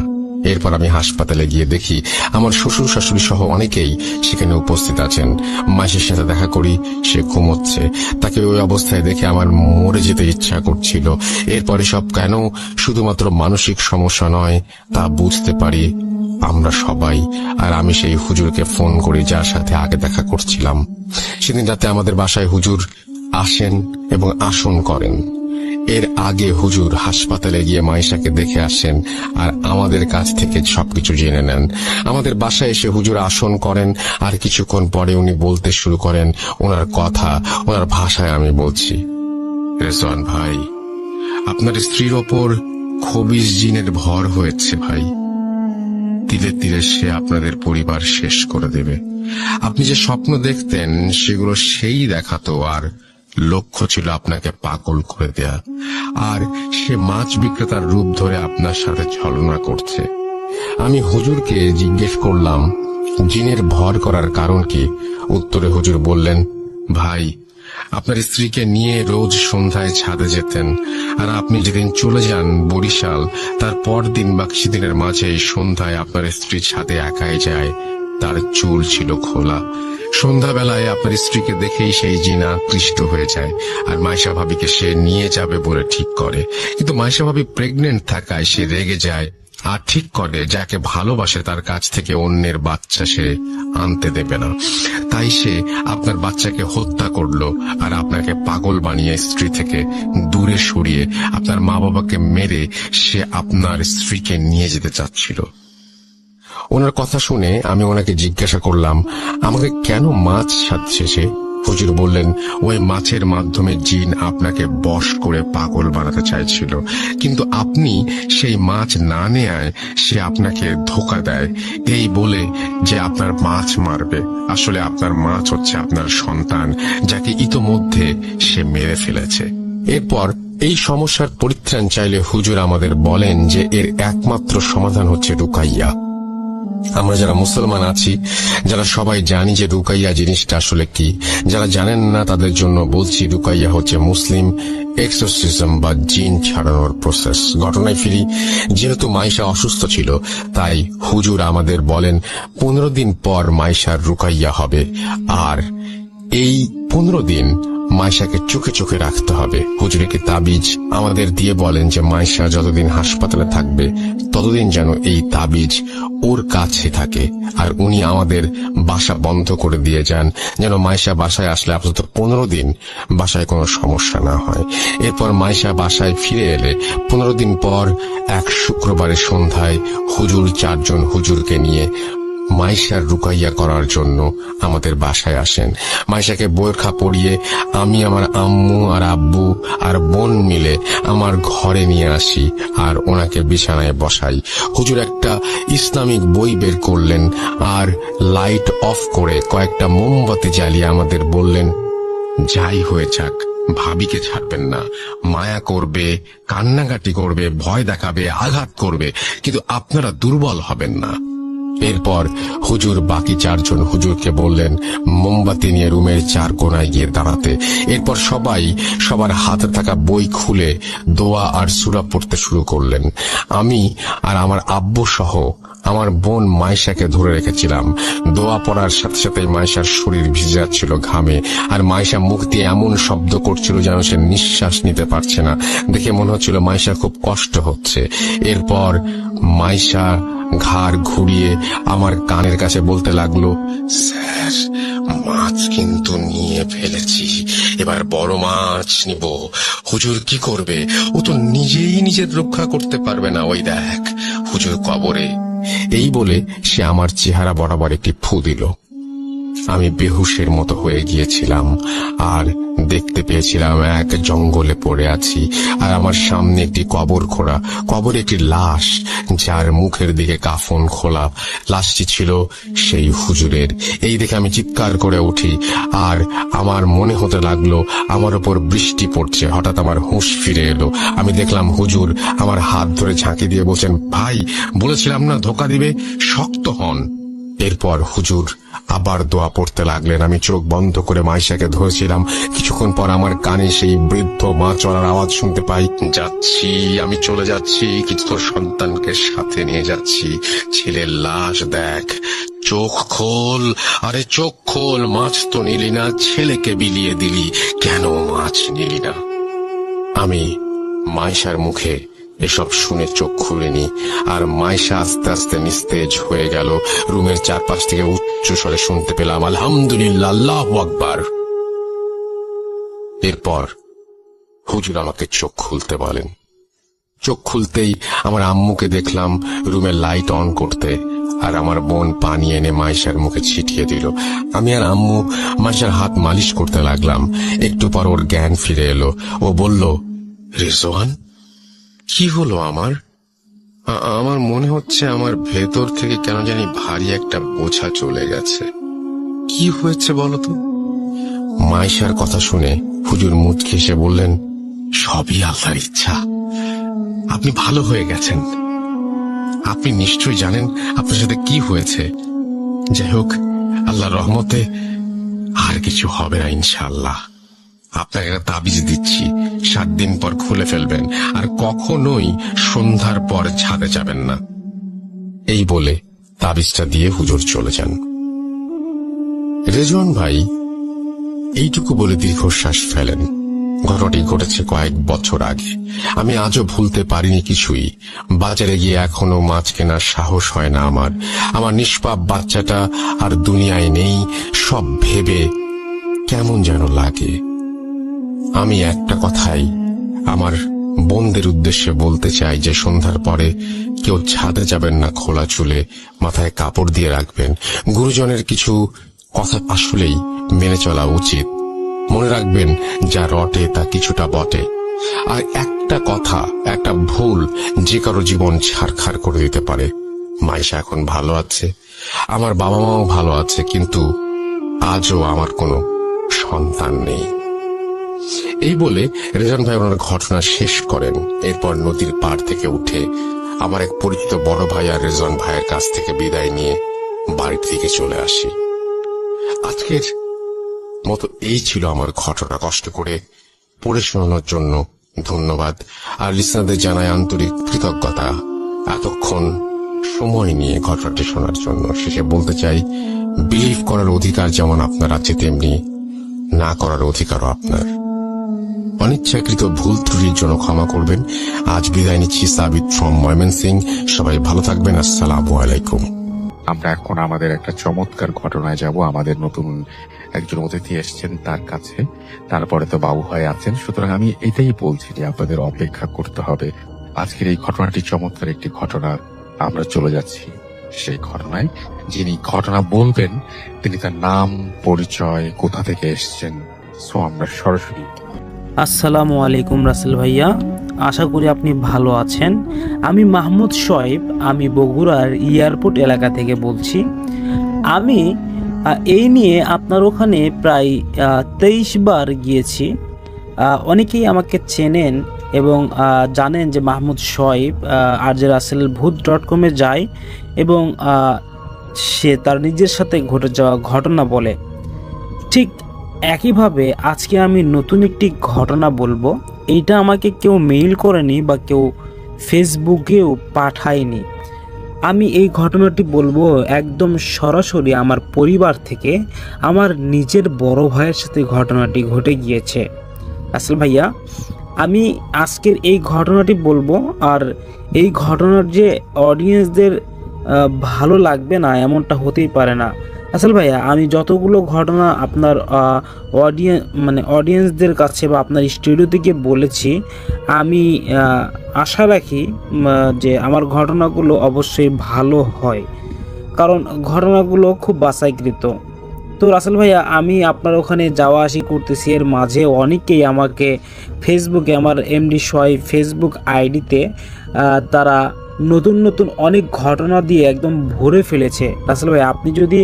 এরপর আমি হাসপাতালে গিয়ে দেখি আমার শ্বশুর শাশুড়ি সহ অনেকেই সেখানে উপস্থিত আছেন। মাসির সাথে দেখা করি, সে ঘুমোচ্ছে। তাকে ওই অবস্থায় দেখে আমার মরে যেতে ইচ্ছা করছিল। এরপরে সব কেন শুধুমাত্র মানসিক সমস্যা নয় তা বুঝতে পারি আমরা সবাই। আর আমি সেই হুজুরকে ফোন করি যার সাথে আগে দেখা করছিলাম। সেদিন রাতে আমাদের বাসায় হুজুর আসেন এবং আসন করেন। এর আগে হুজুর হাসপাতালে গিয়ে মাইশাকে দেখে আসেন আর আমাদের কাছ থেকে সবকিছু জেনে নেন। আমাদের বাসায় এসে হুজুর আসন করেন আর কিছুক্ষণ পরে উনি বলতে শুরু করেন ওনার কথা, ওনার ভাষায় আমি বলছি, রেজওয়ান ভাই, আপনার স্ত্রীর ওপর খবিস জিনের ভর হয়েছে ভাই। ধীরে ধীরে সে আপনাদের পরিবার শেষ করে দেবে। আপনি যে স্বপ্ন দেখতেন সেগুলো সেই দেখাতো, আর লক্ষ্য ছিল আপনাকে পাগল করে দেয়া। আর সে মাছ বিক্রেতার রূপ ধরে আপনার সাথে ছলনা করছে। আমি হুজুরকে জিজ্ঞেস করলাম জিনের ভর করার কারণ কি। উত্তরে হুজুর বললেন, ভাই, আপনার স্ত্রীকে নিয়ে রোজ সন্ধ্যায় ছাদে যেতেন, আর আপনি যেদিন চলে যান বরিশাল তার পরদিন বা কিছুদিনের মাঝে সন্ধ্যায় আপনার স্ত্রী ছাদে একাই যায়। তার চুল ছিল খোলা। সন্ধ্যাবেলায় আপনার স্ত্রীকে দেখেই সেই জিনা আকৃষ্ট হয়ে যায় আর মাইশা ভাবিকে সে নিয়ে যাবে বলে ঠিক করে। কিন্তু মাইশা ভাবি প্রেগনেন্ট থাকায় সে রেগে যায় আর ঠিক করে যাকে ভালোবাসে তার কাছ থেকে অন্যের বাচ্চা সে আনতে দেবে না। তাই সে আপনার বাচ্চাকে হত্যা করলো আর আপনাকে পাগল বানিয়ে স্ত্রী থেকে দূরে সরিয়ে আপনার মা বাবাকে মেরে সে আপনার স্ত্রীকে নিয়ে যেতে চাচ্ছিল। ওনার কথা শুনে আমি ওনাকে জিজ্ঞাসা করলাম আমাকে কেন মাছ সাজছে সে। হুজুর বললেন, ওই মাছের মাধ্যমে জিন আপনাকে বশ করে পাগল বানাতে চাইছিল, কিন্তু আপনি সেই মাছ না নেয়ায় সে আপনাকে ধোঁকা দেয় এই বলে যে আপনার মাছ মারবে। আসলে আপনার মাছ হচ্ছে আপনার সন্তান, যাকে ইতোমধ্যে সে মেরে ফেলেছে। এরপর এই সমস্যার পরিত্রাণ চাইলে হুজুর আমাদের বলেন যে এর একমাত্র সমাধান হচ্ছে রুকাইয়া। আমরা যারা মুসলমান আছি, যারা সবাই জানি যে রুকাইয়া জিনিসটা আসলে কি, যারা জানেন না তাদের জন্য বলছি, রুকাইয়া হচ্ছে মুসলিম এক্সোরসিজম বা জিন ছাড়ানোর প্রসেস। ঘটনায় ফিরি, যেহেতু মাইশা অসুস্থ ছিল তাই হুজুর আমাদের বলেন 15 দিন পর মাইশার রুকাইয়া হবে, আর এই 15 দিন মাইশাকে চোখে চোখে রাখতে হবে। হুজুর একটি তাবিজ আমাদের দিয়ে বলেন যে মাইশা যতদিন হাসপাতালে থাকবে ততদিন যেন এই তাবিজ ওর কাছে থাকে, আর উনি আমাদের বাসা বন্ধ করে দিয়ে যান যেন মাইশা বাসায় আসলে আপাতত 15 দিন বাসায় কোনো সমস্যা না হয়। এরপর মাইশা বাসায় ফিরে এলে 15 দিন পর এক শুক্রবারের সন্ধ্যায় হুজুর 4 জন হুজুরকে নিয়ে মাইশার রুকাইয়া করার জন্য আমাদের বাসায় আসেন। মাইশাকে বোরখা পরিয়ে আমি আমার আম্মু আর আব্বু আর বোন মিলে আমার ঘরে নিয়ে আসি আর ওনাকে বিছানায় বসাই। হুজুর একটা ইসলামিক বই বের করলেন আর লাইট অফ করে কয়েকটা মোমবাতি জ্বালিয়ে আমাদের বললেন, যাই হয়ে যাক ভাবিকে ছাড়বেন না। মায়া করবে, কান্নাকাটি করবে, ভয় দেখাবে, আঘাত করবে, কিন্তু আপনারা দুর্বল হবেন না। এরপর হুজুর বাকি 4 জন হুজুরকে বললেন মোমবাতি নিয়ে রুমের 4 কোণায় গিয়ে দাঁড়াতে। এরপর সবাই সবার হাতে থাকা বই খুলে দোয়া আর সূরা পড়তে শুরু করলেন। আমি আর আমার আব্বু সহ আমার বোন মাইশাকে ধরে রেখেছিলাম। দোয়া পড়ার সাথে সাথে মাইশার শরীর ভিজে যাচ্ছিল ঘামে, আর মাইশা মুখ দিয়ে এমন শব্দ করছিল যেন সে নিঃশ্বাস নিতে পারছে না। দেখে মনে হচ্ছিল মাইশার খুব কষ্ট হচ্ছে। এরপর মাইশা ঘাড় ঘুরিয়ে আমার কানের কাছে বলতে লাগলো, স্যার, মাছ কিন্তু নিয়ে ফেলেছি, এবার বড় মাছ নিব। হুজুর কি করবে? ও তো নিজেই নিজের রক্ষা করতে পারবে না। ওই দেখ, হুজুর কবরে। এই বলে সে আমার চেহারা বরাবর একটি ফু দিল। আমি বেহুশের মতো হয়ে গিয়েছিলাম আর দেখতে পেয়েছিলাম এক জঙ্গলে পড়ে আছি, আর আমার সামনে একটি কবর খোঁড়া, কবরে একটি লাশ যার মুখের দিকে কাফন খোলা। লাশটি ছিল সেই হুজুরের। এই দেখে আমি চিৎকার করে উঠি, আর আমার মনে হতে লাগলো আমার উপর বৃষ্টি পড়ছে। হঠাৎ আমার হুঁশ ফিরে এলো। আমি দেখলাম হুজুর আমার হাত ধরে ঝাঁকি দিয়ে বলছেন, ভাই বলেছিলাম না ধোকা দিবে, শক্ত হন। এরপর হুজুর আবার দোয়া পড়তে লাগলেন। আমি চোখ বন্ধ করে মাইশাকে ধরেছিলাম। কিছুক্ষণ পর আমার কানে সেই বৃদ্ধ মা চলার আওয়াজ শুনতে পাই, যাচ্ছি, আমি চলে যাচ্ছি, কিন্তু তোর সন্তানকে সাথে নিয়ে যাচ্ছি। ছেলের লাশ দেখ, চোখ খোল, আরে চোখ খোল, মাছ তো নিলি না, ছেলেকে বিলিয়ে দিলি, কেন মাছ নিলি না? আমি মাইশার মুখে এসব শুনে চোখ খুলিনি, আর মাইশা আস্তে আস্তে নিস্তেজ হয়ে গেল। রুমের চারপাশ থেকে উচ্চ স্বরে শুনতে পেলাম, আলহামদুলিল্লাহ, আল্লাহু আকবার। এরপর হুজুর আমাকে চোখ খুলতে বলেন। চোখ খুলতেই আমার আম্মুকে দেখলাম রুমের লাইট অন করতে, আর আমার বোন পানি এনে মাইশার মুখে ছিটিয়ে দিল। আমি আর আম্মু মাইশার হাত মালিশ করতে লাগলাম। একটু পর ওর জ্ঞান ফিরে এলো। ও বলল, রেজওয়ান, কি হলো আমার? আমার মনে হচ্ছে আমার ভেতর থেকে কেন জানি ভারী একটা বোঝা চলে গেছে। কি হয়েছে বলো তো? মাইশার কথা শুনে হুজুর মুচকি হেসে বললেন, সবই আল্লাহর ইচ্ছা, আপনি ভালো হয়ে গেছেন। আপনি নিশ্চয়ই জানেন আপনার সাথে কি হয়েছে। যাই হোক, আল্লাহর রহমতে আর কিছু হবে না ইনশাআল্লাহ। আপনাকে একটা তাবিজ দিচ্ছি, 7 দিন পর খুলে ফেলবেন, আর কখনোই সন্ধ্যার পর ছাদে যাবেন না। এই বলে তাবিজটা দিয়ে হুজুর চলে যান। রেজওয়ান ভাই এইটুকু বলে দীর্ঘশ্বাস ফেলেন। ঘটনাটি ঘটেছে কয়েক বছর আগে। আমি আজও ভুলতে পারিনি কিছুই। বাজারে গিয়ে এখনো মাছ কেনার সাহস হয় না আমার। আমার নিষ্পাপ বাচ্চাটা আর দুনিয়ায় নেই, সব ভেবে কেমন যেন লাগে। আমি একটা কথাই আমার বোনদের উদ্দেশ্যে বলতে চাই যে সন্ধ্যার পরে কেউ ছাদে যাবেন না খোলা চুলে, মাথায় কাপড় দিয়ে রাখবেন। গুরুজনের কিছু কথা আসলেই মেনে চলা উচিত। মনে রাখবেন, যা রটে তা কিছুটা বটে। আর একটা কথা, একটা ভুল যে কারো জীবন ছারখার করে দিতে পারে। মাইশা এখন ভালো আছে, আমার বাবা মাও ভালো আছে, কিন্তু আজও আমার কোনো সন্তান নেই। এই বলে রেজওয়ান ভাই ওনার ঘটনা শেষ করেন। এরপর নদীর পাড় থেকে উঠে আমার এক পরিচিত বড় ভাই আর রেজওয়ান ভাইয়ের কাছ থেকে বিদায় নিয়ে বাড়ির দিকে চলে আসি। আজকের মতো এই ছিল আমার ঘটনা। কষ্ট করে পড়ে শোনানোর জন্য ধন্যবাদ, আর লিসনারদের জানাই আন্তরিক কৃতজ্ঞতা এতক্ষণ সময় নিয়ে ঘটনাটি শোনার জন্য। শেষে বলতে চাই, বিলিভ করার অধিকার যেমন আপনার আছে, তেমনি না করার অধিকারও আপনার। অনিচ্ছাকৃত ভুল ত্রুটির জন্য ক্ষমা করবেন। আজ বিদায় নিচ্ছি, সাবিত ফ্রম ময়মনসিংহ। সবাই ভালো থাকবেন। আসসালামু আলাইকুম। আমরা এখন আমাদের একটা চমৎকার ঘটনায় যাব। আমাদের নতুন একজন অতিথি এসছেন তার কাছে, তারপরে তো বাবু ভাই আছেন। সুতরাং আমি এটাই বলছি যে আপনাদের অপেক্ষা করতে হবে। আজকের এই ঘটনাটি চমৎকার একটি ঘটনা। আমরা চলে যাচ্ছি সেই ঘটনায়। যিনি ঘটনা বলবেন তিনি তার নাম, পরিচয়, কোথা থেকে এসছেন, সো আমরা সরাসরি। আসসালামু আলাইকুম রাসেল ভাইয়া, আশা করি আপনি ভালো আছেন। আমি মাহমুদ শোয়েব, আমি বগুড়ার এয়ারপোর্ট এলাকা থেকে বলছি। আমি এই নিয়ে আপনার ওখানে প্রায় 23 বার গিয়েছি। অনেকেই আমাকে চেনেন এবং জানেন যে মাহমুদ শোয়েব RJ রাসেল ভূত.com যায় এবং সে তার নিজের সাথে ঘটে যাওয়া ঘটনা বলে। ঠিক একইভাবে আজকে আমি নতুন একটি ঘটনা বলবো। এইটা আমাকে কেউ মেইল করেনি বা কেউ ফেসবুকেও পাঠায়নি। আমি এই ঘটনাটি বলবো একদম সরাসরি আমার পরিবার থেকে। আমার নিজের বড় ভাইয়ের সাথে ঘটনাটি ঘটে গিয়েছে। আসল ভাইয়া, আমি আজকের এই ঘটনাটি বলবো, আর এই ঘটনার যে অডিয়েন্সদের ভালো লাগবে না এমনটা হতেই পারে না। আসল ভাইয়া, আমি যতগুলো ঘটনা আপনার অডিয়েন্সদের কাছে বা আপনার স্টুডিও থেকে বলেছি, আমি আশা রাখি যে আমার ঘটনাগুলো অবশ্যই ভালো হয়, কারণ ঘটনাগুলো খুব বাছাইকৃত। তো রাসেল ভাইয়া, আমি আপনার ওখানে যাওয়া আসি করতেছি, এর মাঝে অনেকেই আমাকে ফেসবুকে, আমার এমডি সোহাইব ফেসবুক আইডিতে তারা নতুন নতুন অনেক ঘটনা দিয়ে একদম ভরে ফেলেছে। রাসেল ভাই, আপনি যদি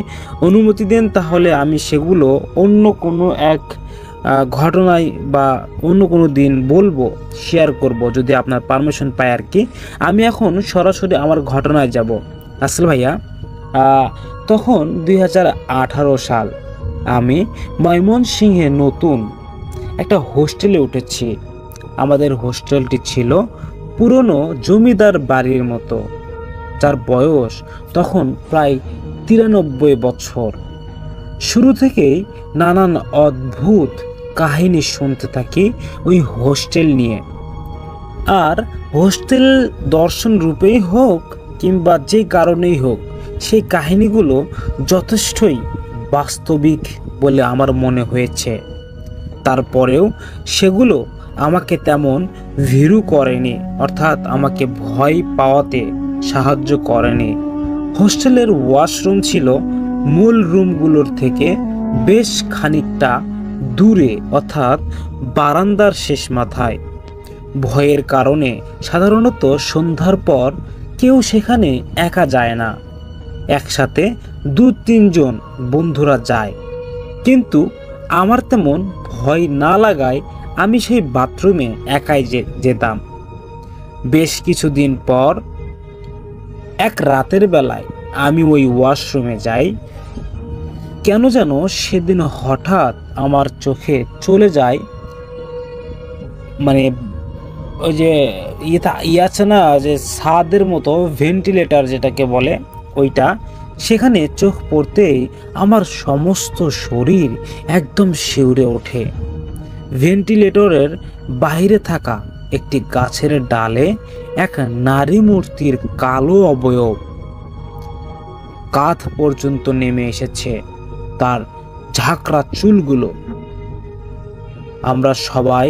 অনুমতি দেন তাহলে আমি সেগুলো অন্য কোনো এক ঘটনায় বা অন্য কোনো দিন বলবো, শেয়ার করব, যদি আপনার পারমিশন পাই আর কি। আমি এখন সরাসরি আমার ঘটনায় যাব। রাসেল ভাইয়া, তখন 2018 সাল, আমি ময়মনসিংহে নতুন একটা হোস্টেলে উঠেছি। আমাদের হোস্টেলটি ছিল পুরনো জমিদার বাড়ির মতো, যার বয়স তখন প্রায় 93 বছর। শুরু থেকেই নানান অদ্ভুত কাহিনী শুনতে থাকি ওই হোস্টেল নিয়ে। আর হোস্টেল দর্শন রূপেই হোক কিংবা যে কারণেই হোক, সেই কাহিনীগুলো যথেষ্টই বাস্তবিক বলে আমার মনে হয়েছে। তারপরেও সেগুলো আমাকে তেমন ভীরু করেনি, অর্থাৎ আমাকে ভয় পাওয়াতে সাহায্য করেনি। হোস্টেলের ওয়াশরুম ছিল মূল রুমগুলোর থেকে বেশ খানিকটা দূরে, অর্থাৎ বারান্দার শেষ মাথায়। ভয়ের কারণে সাধারণত সন্ধ্যার পর কেউ সেখানে একা যায় না, একসাথে 2-3 জন বন্ধুরা যায়। কিন্তু আমার তেমন ভয় না লাগায় আমি সেই বাথরুমে একাই যেতাম। বেশ কিছুদিন পর এক রাতের বেলায় আমি ওই ওয়াশরুমে যাই। কেন যেন সেদিন হঠাৎ আমার চোখে চলে যায়, মানে ওই যে ইয়ে আছে না, যে ছাদের মতো ভেন্টিলেটর যেটাকে বলে, ওইটা, সেখানে চোখ পড়তেই আমার সমস্ত শরীর একদম শিউরে ওঠে। ভেন্টিলেটরের বাইরে থাকা একটি গাছের ডালে এক নারী মূর্তির কালো অবয়ব কাঁধ পর্যন্ত নেমে এসেছে, তার ঝাঁকড়া চুলগুলো। আমরা সবাই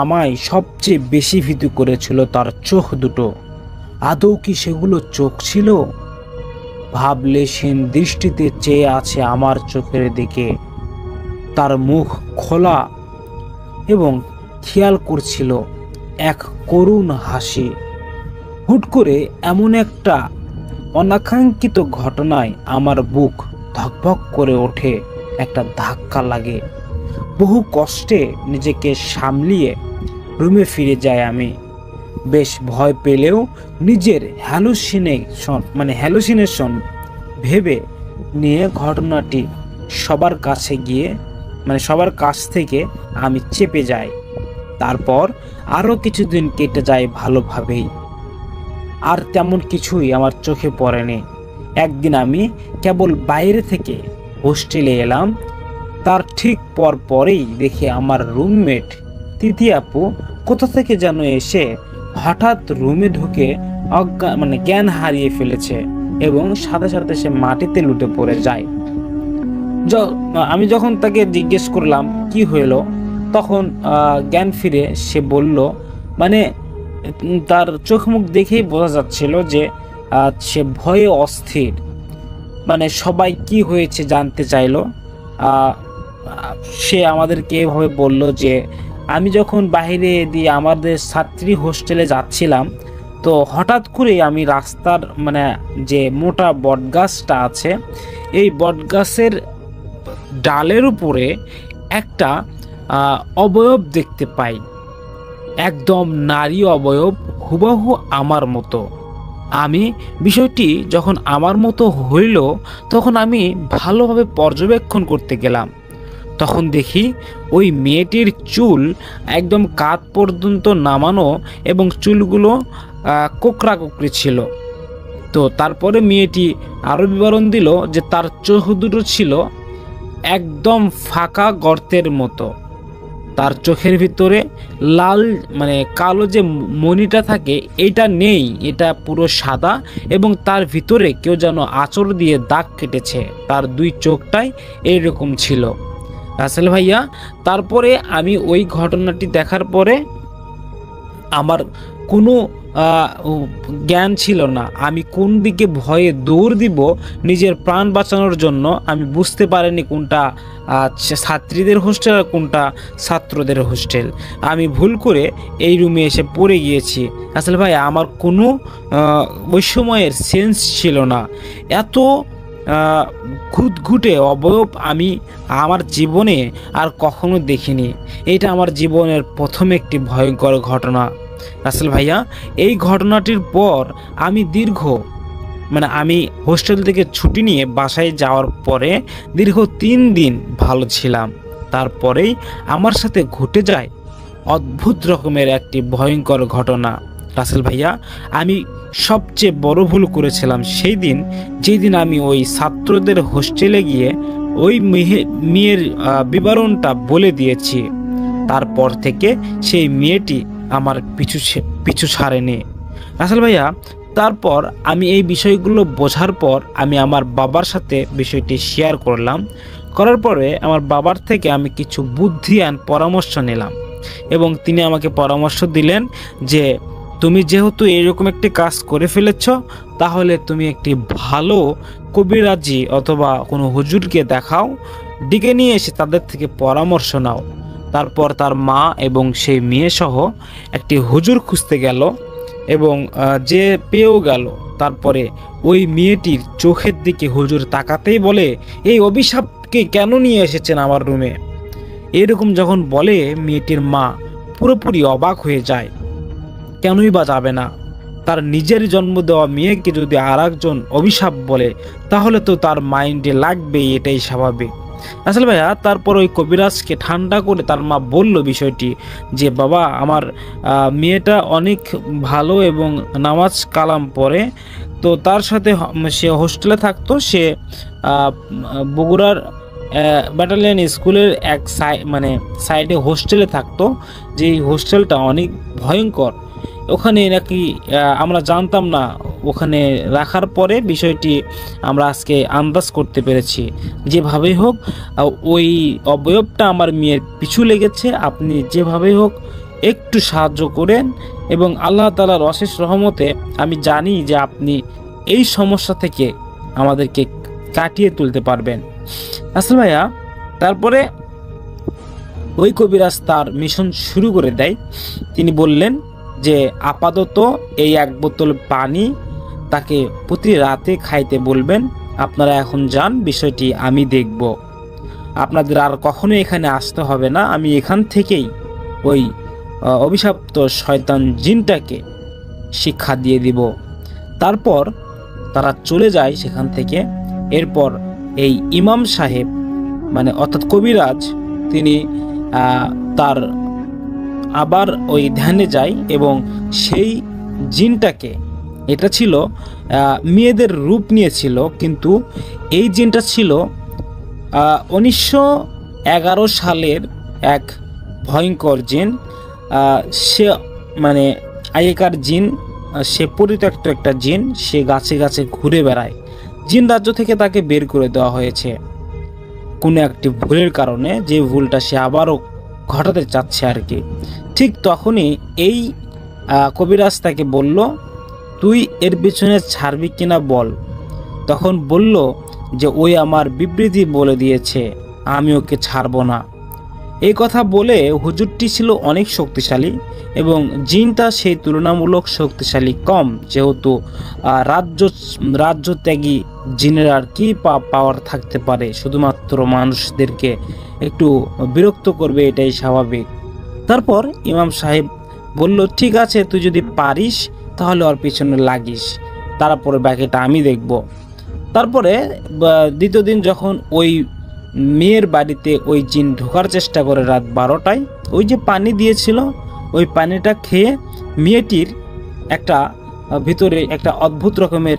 আমায় সবচেয়ে বেশি ভীতু করেছিল তার চোখ দুটো। আদৌ কি সেগুলো চোখ ছিল? ভাবলে সেন দৃষ্টিতে চেয়ে আছে আমার চোখের দিকে। তার মুখ খোলা এবং খেয়াল করছিল এক করুণ হাসি। হুট করে এমন একটা অনাকাঙ্ক্ষিত ঘটনায় আমার বুক ধকভক করে ওঠে, একটা ধাক্কা লাগে। বহু কষ্টে নিজেকে সামলিয়ে রুমে ফিরে যাই আমি। বেশ ভয় পেলেও নিজের হ্যালুসিনেশন ভেবে নিয়ে ঘটনাটি সবার কাছ থেকে আমি চেপে যাই। তারপর আরও কিছুদিন কেটে যায় ভালোভাবেই, আর তেমন কিছুই আমার চোখে পড়েনি। একদিন আমি কেবল বাইরে থেকে হোস্টেলে এলাম, তার ঠিক পরেই দেখি আমার রুমমেট তিথি আপু কোথা থেকে যেন এসে হঠাৎ রুমে ঢুকে জ্ঞান হারিয়ে ফেলেছে এবং সাথে সাথে সে মাটিতে লুটে পড়ে যায়। আমি যখন তাকে জিজ্ঞেস করলাম কি হলো, তখন জ্ঞান ফিরে সে বলল, তার চোখ মুখ দেখেই বোঝা যাচ্ছিল যে সে ভয়ে অস্থির। সবাই কি হয়েছে জানতে চাইলো। সে আমাদেরকে এভাবে বলল যে আমি যখন বাইরে দিয়ে আমাদের ছাত্রী হোস্টেলে যাচ্ছিলাম, তো হঠাৎ করে আমি রাস্তার যে মোটা বটগাছটা আছে, এই বটগাছের ডালের উপরে একটা অবয়ব দেখতে পাই, একদম নারী অবয়ব, হুবহু আমার মতো। আমি বিষয়টি যখন আমার মতো হইল, তখন আমি ভালোভাবে পর্যবেক্ষণ করতে গেলাম। তখন দেখি ওই মেয়েটির চুল একদম কাঁধ পর্যন্ত নামানো এবং চুলগুলো কোকড়া ছিল। তো তারপরে মেয়েটি আরও বিবরণ দিল যে তার চোখ দুটো ছিল একদম ফাঁকা গর্তের মতো। তার চোখের ভিতরে লাল মানে কালো যে মণিটা থাকে এটা নেই, এটা পুরো সাদা এবং তার ভিতরে কেউ যেন আঁচড় দিয়ে দাগ কেটেছে, তার দুই চোখটাই এইরকম ছিল। রাসেল ভাইয়া, তারপরে আমি ওই ঘটনাটি দেখার পরে আমার কোনো জ্ঞান ছিল না, আমি কোন দিকে ভয়ে দৌড় দিব নিজের প্রাণ বাঁচানোর জন্য আমি বুঝতে পারিনি কোনটা ছাত্রীদের হোস্টেল আর কোনটা ছাত্রদের হোস্টেল। আমি ভুল করে এই রুমে এসে পড়ে গিয়েছি। আসলে ভাই আমার কোনো ওই সময়ের সেন্স ছিল না, এত ঘুটঘুটে অবয়ব আমি আমার জীবনে আর কখনো দেখিনি। এটা আমার জীবনের প্রথম একটি ভয়ঙ্কর ঘটনা। রাসেল ভাইয়া, এই ঘটনাটির পর আমি আমি হোস্টেল থেকে ছুটি নিয়ে বাসায় যাওয়ার পরে দীর্ঘ 3 দিন ভালো ছিলাম। তারপরেই আমার সাথে ঘটে যায় অদ্ভুত রকমের একটি ভয়ঙ্কর ঘটনা। রাসেল ভাইয়া, আমি সবচেয়ে বড় ভুল করেছিলাম সেই দিন, যেই দিন আমি ওই ছাত্রদের হোস্টেলে গিয়ে ওই মেয়ের বিবরণটা বলে দিয়েছি। তারপর থেকে সেই মেয়েটি আমার পিছু ছাড়েনি। রাসেল ভাইয়া, তারপর আমি এই বিষয়গুলো বোঝার পর আমি আমার বাবার সাথে বিষয়টি শেয়ার করলাম। করার পরে আমার বাবার থেকে আমি কিছু বুদ্ধিয়ান পরামর্শ নিলাম এবং তিনি আমাকে পরামর্শ দিলেন যে তুমি যেহেতু এরকম একটি কাজ করে ফেলেছ, তাহলে তুমি একটি ভালো কবিরাজি অথবা কোনো হুজুরকে দেখাও, ডেকে নিয়ে এসে তাদের থেকে পরামর্শ নাও। তারপর তার মা এবং সেই মেয়ে সহ একটি হুজুর খুঁজতে গেল এবং যে পেয়েও গেল। তারপরে ওই মেয়েটির চোখের দিকে হুজুর তাকাতেই বলে, এই অভিশাপকে কেন নিয়ে এসেছেন আমার রুমে? এরকম যখন বলে মেয়েটির মা পুরোপুরি অবাক হয়ে যায়। কেনই বা যাবে না? তার নিজের জন্ম দেওয়া মেয়েকে যদি আর একজন অভিশাপ বলে তাহলে তো তার মাইন্ডে লাগবেই, এটাই স্বাভাবিক। আসলে ভাইয়া, তারপর ওই কবিরাজকে ঠান্ডা করে তার মা বলল বিষয়টি যে বাবা, আমার মেয়েটা অনেক ভালো এবং নামাজ কালাম পড়ে, তো তার সাথে সে হোস্টেলে থাকতো। সে বগুড়ার ব্যাটালিয়ন স্কুলের এক সাইডে হোস্টেলে থাকতো, যেই হোস্টেলটা অনেক ভয়ঙ্কর। ওখানে নাকি আমরা জানতাম না, ওখানে রাখার পরে বিষয়টি আমরা আজকে আন্দাজ করতে পেরেছি। যেভাবেই হোক ওই অবয়বটা আমার মেয়ের পিছু লেগেছে। আপনি যেভাবেই হোক একটু সাহায্য করেন এবং আল্লাহ তাআলার অশেষ রহমতে আমি জানি যে আপনি এই সমস্যা থেকে আমাদেরকে কাটিয়ে তুলতে পারবেন। আসলে ভাইয়া, তারপরে ওই কবিরাজ তার মিশন শুরু করে দেয়। তিনি বললেন যে আপাতত এই 1 বোতল পানি তাকে প্রতি রাতে খাইতে বলবেন। আপনারা এখন যান, বিষয়টি আমি দেখব, আপনাদের আর কখনো এখানে আসতে হবে না। আমি এখান থেকেই ওই অভিশপ্ত শয়তান জিনটাকে শিক্ষা দিয়ে দিব। তারপর তারা চলে যায় সেখান থেকে। এরপর এই ইমাম সাহেব অর্থাৎ কবিরাজ, তিনি তার আবার ওই ধ্যানে যায় এবং সেই জিনটাকে, এটা ছিল মেয়েদের রূপ নিয়েছিল, কিন্তু এই জিনটা ছিল 1911 সালের এক ভয়ঙ্কর জিন। সে আগেকার জিন, সে পরিত্যক্ত একটা জিন, সে গাছে গাছে ঘুরে বেড়ায়। জিন রাজ্য থেকে তাকে বের করে দেওয়া হয়েছে কোনো একটি ভুলের কারণে, যে ভুলটা সে আবারও ঘটাতে চাচ্ছে আর কি। ঠিক তখনই এই কবিরাজ তাকে বলল, তুই এর পিছনে ছাড়বি কিনা বল। তখন বলল যে ওই আমার বিবৃতি বলে দিয়েছে, আমি ওকে ছাড়ব না। এই কথা বলে হুজুরটি ছিল অনেক শক্তিশালী এবং জিনটা সেই তুলনামূলক শক্তিশালী কম, যেহেতু রাজ্য ত্যাগী জিনের আর কি পাওয়ার থাকতে পারে, শুধুমাত্র মানুষদেরকে একটু বিরক্ত করবে, এটাই স্বাভাবিক। তারপর ইমাম সাহেব বলল, ঠিক আছে, তুই যদি পারিস তাহলে ওর পিছনে লাগিস, তারপরে বাকিটা আমি দেখব। তারপরে দ্বিতীয় দিন যখন ওই মেয়ের বাড়িতে ওই জিন ঢোকার চেষ্টা করে রাত 12টায়, ওই যে পানি দিয়েছিল ওই পানিটা খেয়ে মেয়েটির ভিতরে একটা অদ্ভুত রকমের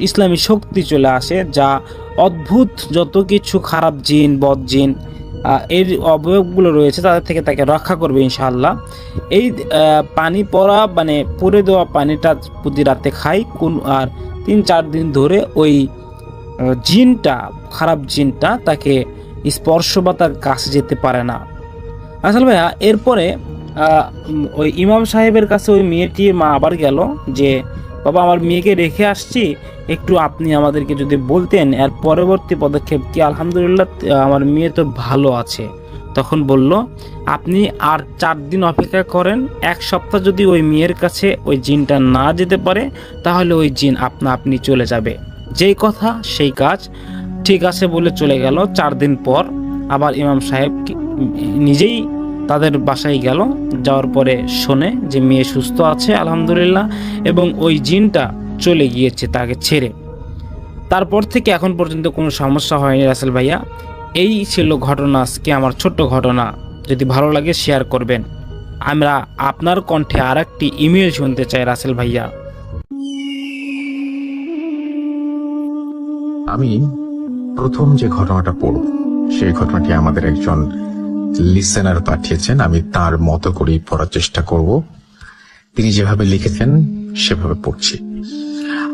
ইসলামী শক্তি চলে আসে, যা অদ্ভুত যত কিছু খারাপ জিন, বদ জিন এর অবয়বগুলো রয়েছে তাদের থেকে তাকে রক্ষা করবে ইনশাআল্লাহ। এই পানি পড়া মানে পরে দেওয়া পানিটা প্রতি রাতে খাই আর 3-4 দিন ধরে ওই জিনটা, খারাপ জিনটা তাকে স্পর্শ বা তার কাছে যেতে পারে না। আসলে ভাইয়া এরপরে ওই ইমাম সাহেবের কাছে ওই মেয়েটির মা আবার গেল যে বাবা আমার মেয়েকে রেখে আসছি, একটু আপনি আমাদেরকে যদি বলতেন এর পরবর্তী পদক্ষেপ কি। আলহামদুলিল্লাহ আমার মেয়ে তো ভালো আছে। তখন বলল আপনি আর 4 দিন অপেক্ষা করেন, 1 সপ্তাহ যদি ওই মেয়ের কাছে ওই জিনটা না যেতে পারে তাহলে ওই জিন আপনি চলে যাবে। যেই কথা সেই কাজ। ঠিক আছে বলে চলে গেল। 4 দিন পর আবার ইমাম সাহেব নিজেই তাদের বাসায় গেল। যাওয়ার পরে শোনে যে মেয়ে সুস্থ আছে আলহামদুলিল্লাহ, এবং ওই জিনটা চলে গিয়েছে তাকে ছেড়ে। তারপর থেকে এখন পর্যন্ত কোনো সমস্যা হয়নি রাসেল ভাইয়া। এই ছিল ঘটনা আজকে আমার ছোট্ট ঘটনা। যদি ভালো লাগে শেয়ার করবেন। আমরা আপনার কণ্ঠে আর একটি ইমেল শুনতে চাই রাসেল ভাইয়া। আমি প্রথম যে ঘটনাটা পড়ব সেই ঘটনাটি আমাদের একজন লিসেনার পাঠিয়েছেন। আমি তার মতো করেই পড়ার চেষ্টা করব। তিনি যেভাবে লিখেছেন সেভাবে পড়ছি।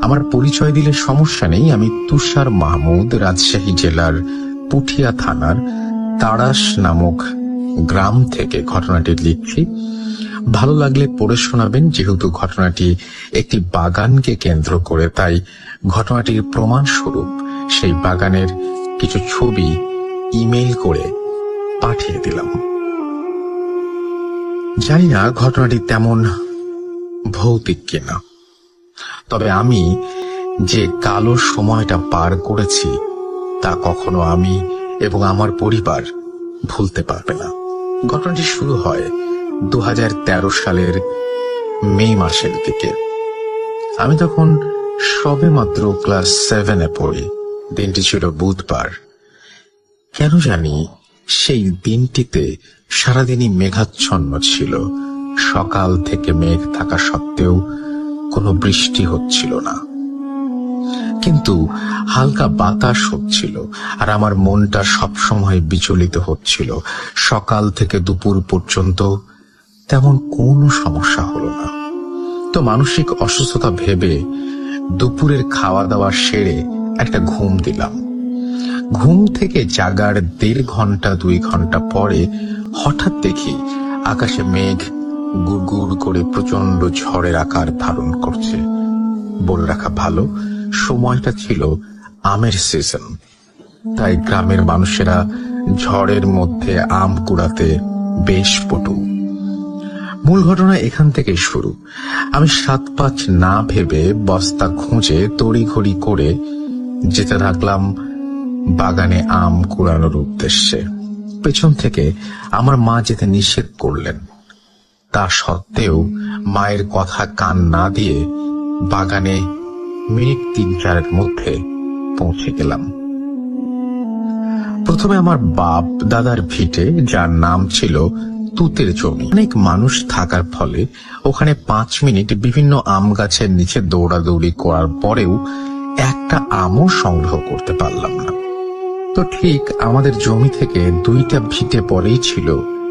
আমার পরিচয় দিলে সমস্যা নেই। আমি তুষার মাহমুদ, রাজশাহী জেলার পুঠিয়া থানার তাড়াশ নামক গ্রাম থেকে ঘটনাটি লিখছি। ভালো লাগলে পড়ে শোনাবেন। যেহেতু ঘটনাটি একটি বাগানকে কেন্দ্র করে, তাই ঘটনাটির প্রমাণস্বরূপ সেই বাগানের কিছু ছবি ইমেইল করে পাঠিয়ে দিলাম। জানি না ঘটনাটি তেমন ভৌতিক কিনা, তবে আমি যে কালো সময়টা পার করেছি তা কখনো আমি এবং আমার পরিবার ভুলতে পারবে না। ঘটনাটি শুরু হয় 2013 সালের মে মাসের দিকে। আমি তখন সবেমাত্র ক্লাস 7-এ পড়ি। দিনটি ছিল বুধবার। কেন জানি সেই দিনটিতে সারাদিনই মেঘাচ্ছন্ন ছিল। সকাল থেকে মেঘ থাকা সত্ত্বেও কোনো বৃষ্টি হচ্ছিল না, কিন্তু হালকা বাতাস হচ্ছিল। আর আমার মনটা সবসময় বিচলিত হচ্ছিল। সকাল থেকে দুপুর পর্যন্ত তেমন কোনো সমস্যা হলো না। তো মানসিক অসুস্থতা ভেবে দুপুরের খাওয়া দাওয়া সেরে একটা ঘুম দিলাম। ঘুম থেকে জাগার 1.5 ঘন্টা 2 ঘন্টা পরে হঠাৎ দেখি আকাশে মেঘ গুড়গুড় করে প্রচন্ড ঝড়ের আকার ধারণ করছে। বলে রাখা ভালো, সময়টা ছিল আমের সিজন, তাই গ্রামের মানুষেরা ঝড়ের মধ্যে আম কুড়াতে বেশ পটু। মূল ঘটনা এখান থেকে শুরু। আমি 7-5 না ভেবে বস্তা খুঁজে তড়িঘড়ি করে যেতে থাকলাম বাগানে আম কুড়ানোর উদ্দেশ্যে। পেছন থেকে আমার মা যেতে নিষেধ করলেন। তা সত্ত্বেও মায়ের কথা কান না দিয়ে বাগানে মিনিট 3-4 মধ্যে পৌঁছে গেলাম। প্রথমে আমার বাপ দাদার ভিটে, যার নাম ছিল তুতের জমি। অনেক মানুষ থাকার ফলে ওখানে 5 মিনিট বিভিন্ন আম গাছের নিচে দৌড়াদৌড়ি করার পরেও একটা আমও সংগ্রহ করতে পারলাম না। তো ঠিক আমাদের জমি থেকে 2টা ভিটে পরেই ছিল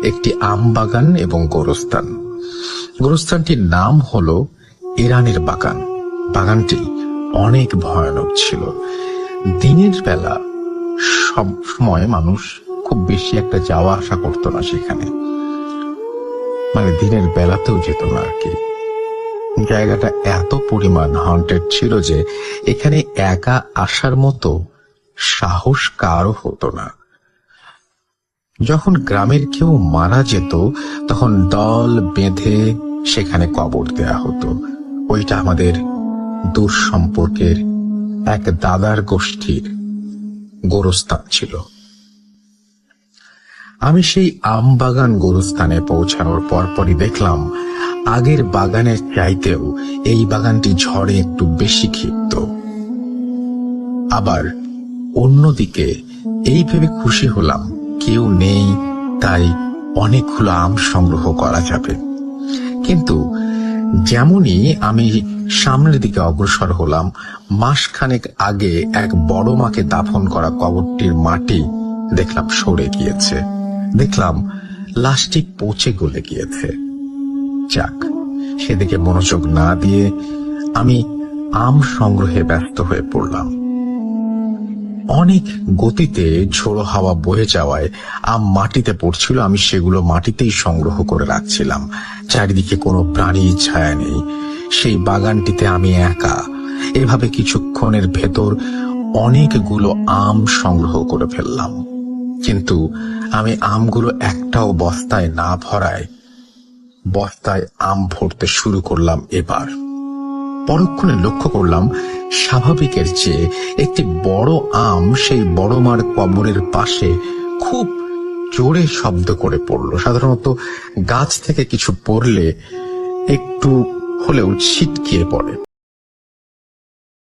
একটি আম বাগান এবং গোরস্থান। গোরস্থানটির নাম হলো ইরানের বাগান। বাগানটি অনেক ভয়ানক ছিল। দিনের বেলা সব সময় মানুষ খুব বেশি একটা যাওয়া আসা করতো না সেখানে, মানে দিনের বেলাতেও যেত না আর কি। জায়গাটা এত পরিমাণ হন্টেড ছিল যে এখানে একা আসার মতো সাহস কারও হতো না। যখন গ্রামের কেউ মারা যেত তখন দল বেঁধে সেখানে কবর দেয়া হতো। ওইটা আমাদের দূর সম্পর্কের এক দাদার গোষ্ঠীর গোরস্থান ছিল। আমি সেই আম বাগান গোরস্থানে পৌঁছানোর পরপরই দেখলাম আগের বাগানের চাইতেও এই বাগানটি ঝড়ে একটু বেশি ক্ষিপ্ত। আবার অন্যদিকে এই ভেবে খুশি হলাম কেউ নেই, তাই অনেকগুলো আম সংগ্রহ করা যাবে। কিন্তু যেমনই আমি সামনের দিকে অগ্রসর হলাম, মাসখানেক আগে এক বড় মাকে দাফন করা কবরটির মাটি দেখলাম সরে গিয়েছে, দেখলাম লাস্টিক পচে গলে গিয়েছে। যাক, সেদিকে মনোযোগ না দিয়ে আমি আম সংগ্রহে ব্যস্ত হয়ে পড়লাম। অনেক গতিতে ঝোড়ো হাওয়া বয়ে যাওয়ায় আম মাটিতে পড়ছিল। আমি সেগুলো মাটিতেই সংগ্রহ করে রাখছিলাম। চারিদিকে কোনো প্রাণীর ছায়া নেই। সেই বাগানটিতে আমি একা। এভাবে কিছুক্ষণের ভেতর অনেকগুলো আম সংগ্রহ করে ফেললাম, কিন্তু আমি আমগুলো একটাও বস্তায় না ভরায় বস্তায় আম ভরতে শুরু করলাম। এবার পরক্ষণে লক্ষ্য করলাম স্বাভাবিকের চেয়ে একটি বড় আম সেই বড় মার কবরের পাশে খুব জোরে শব্দ করে পড়ল। সাধারণত গাছ থেকে কিছু পড়লে একটু হলেও ছিটকিয়ে পড়ে।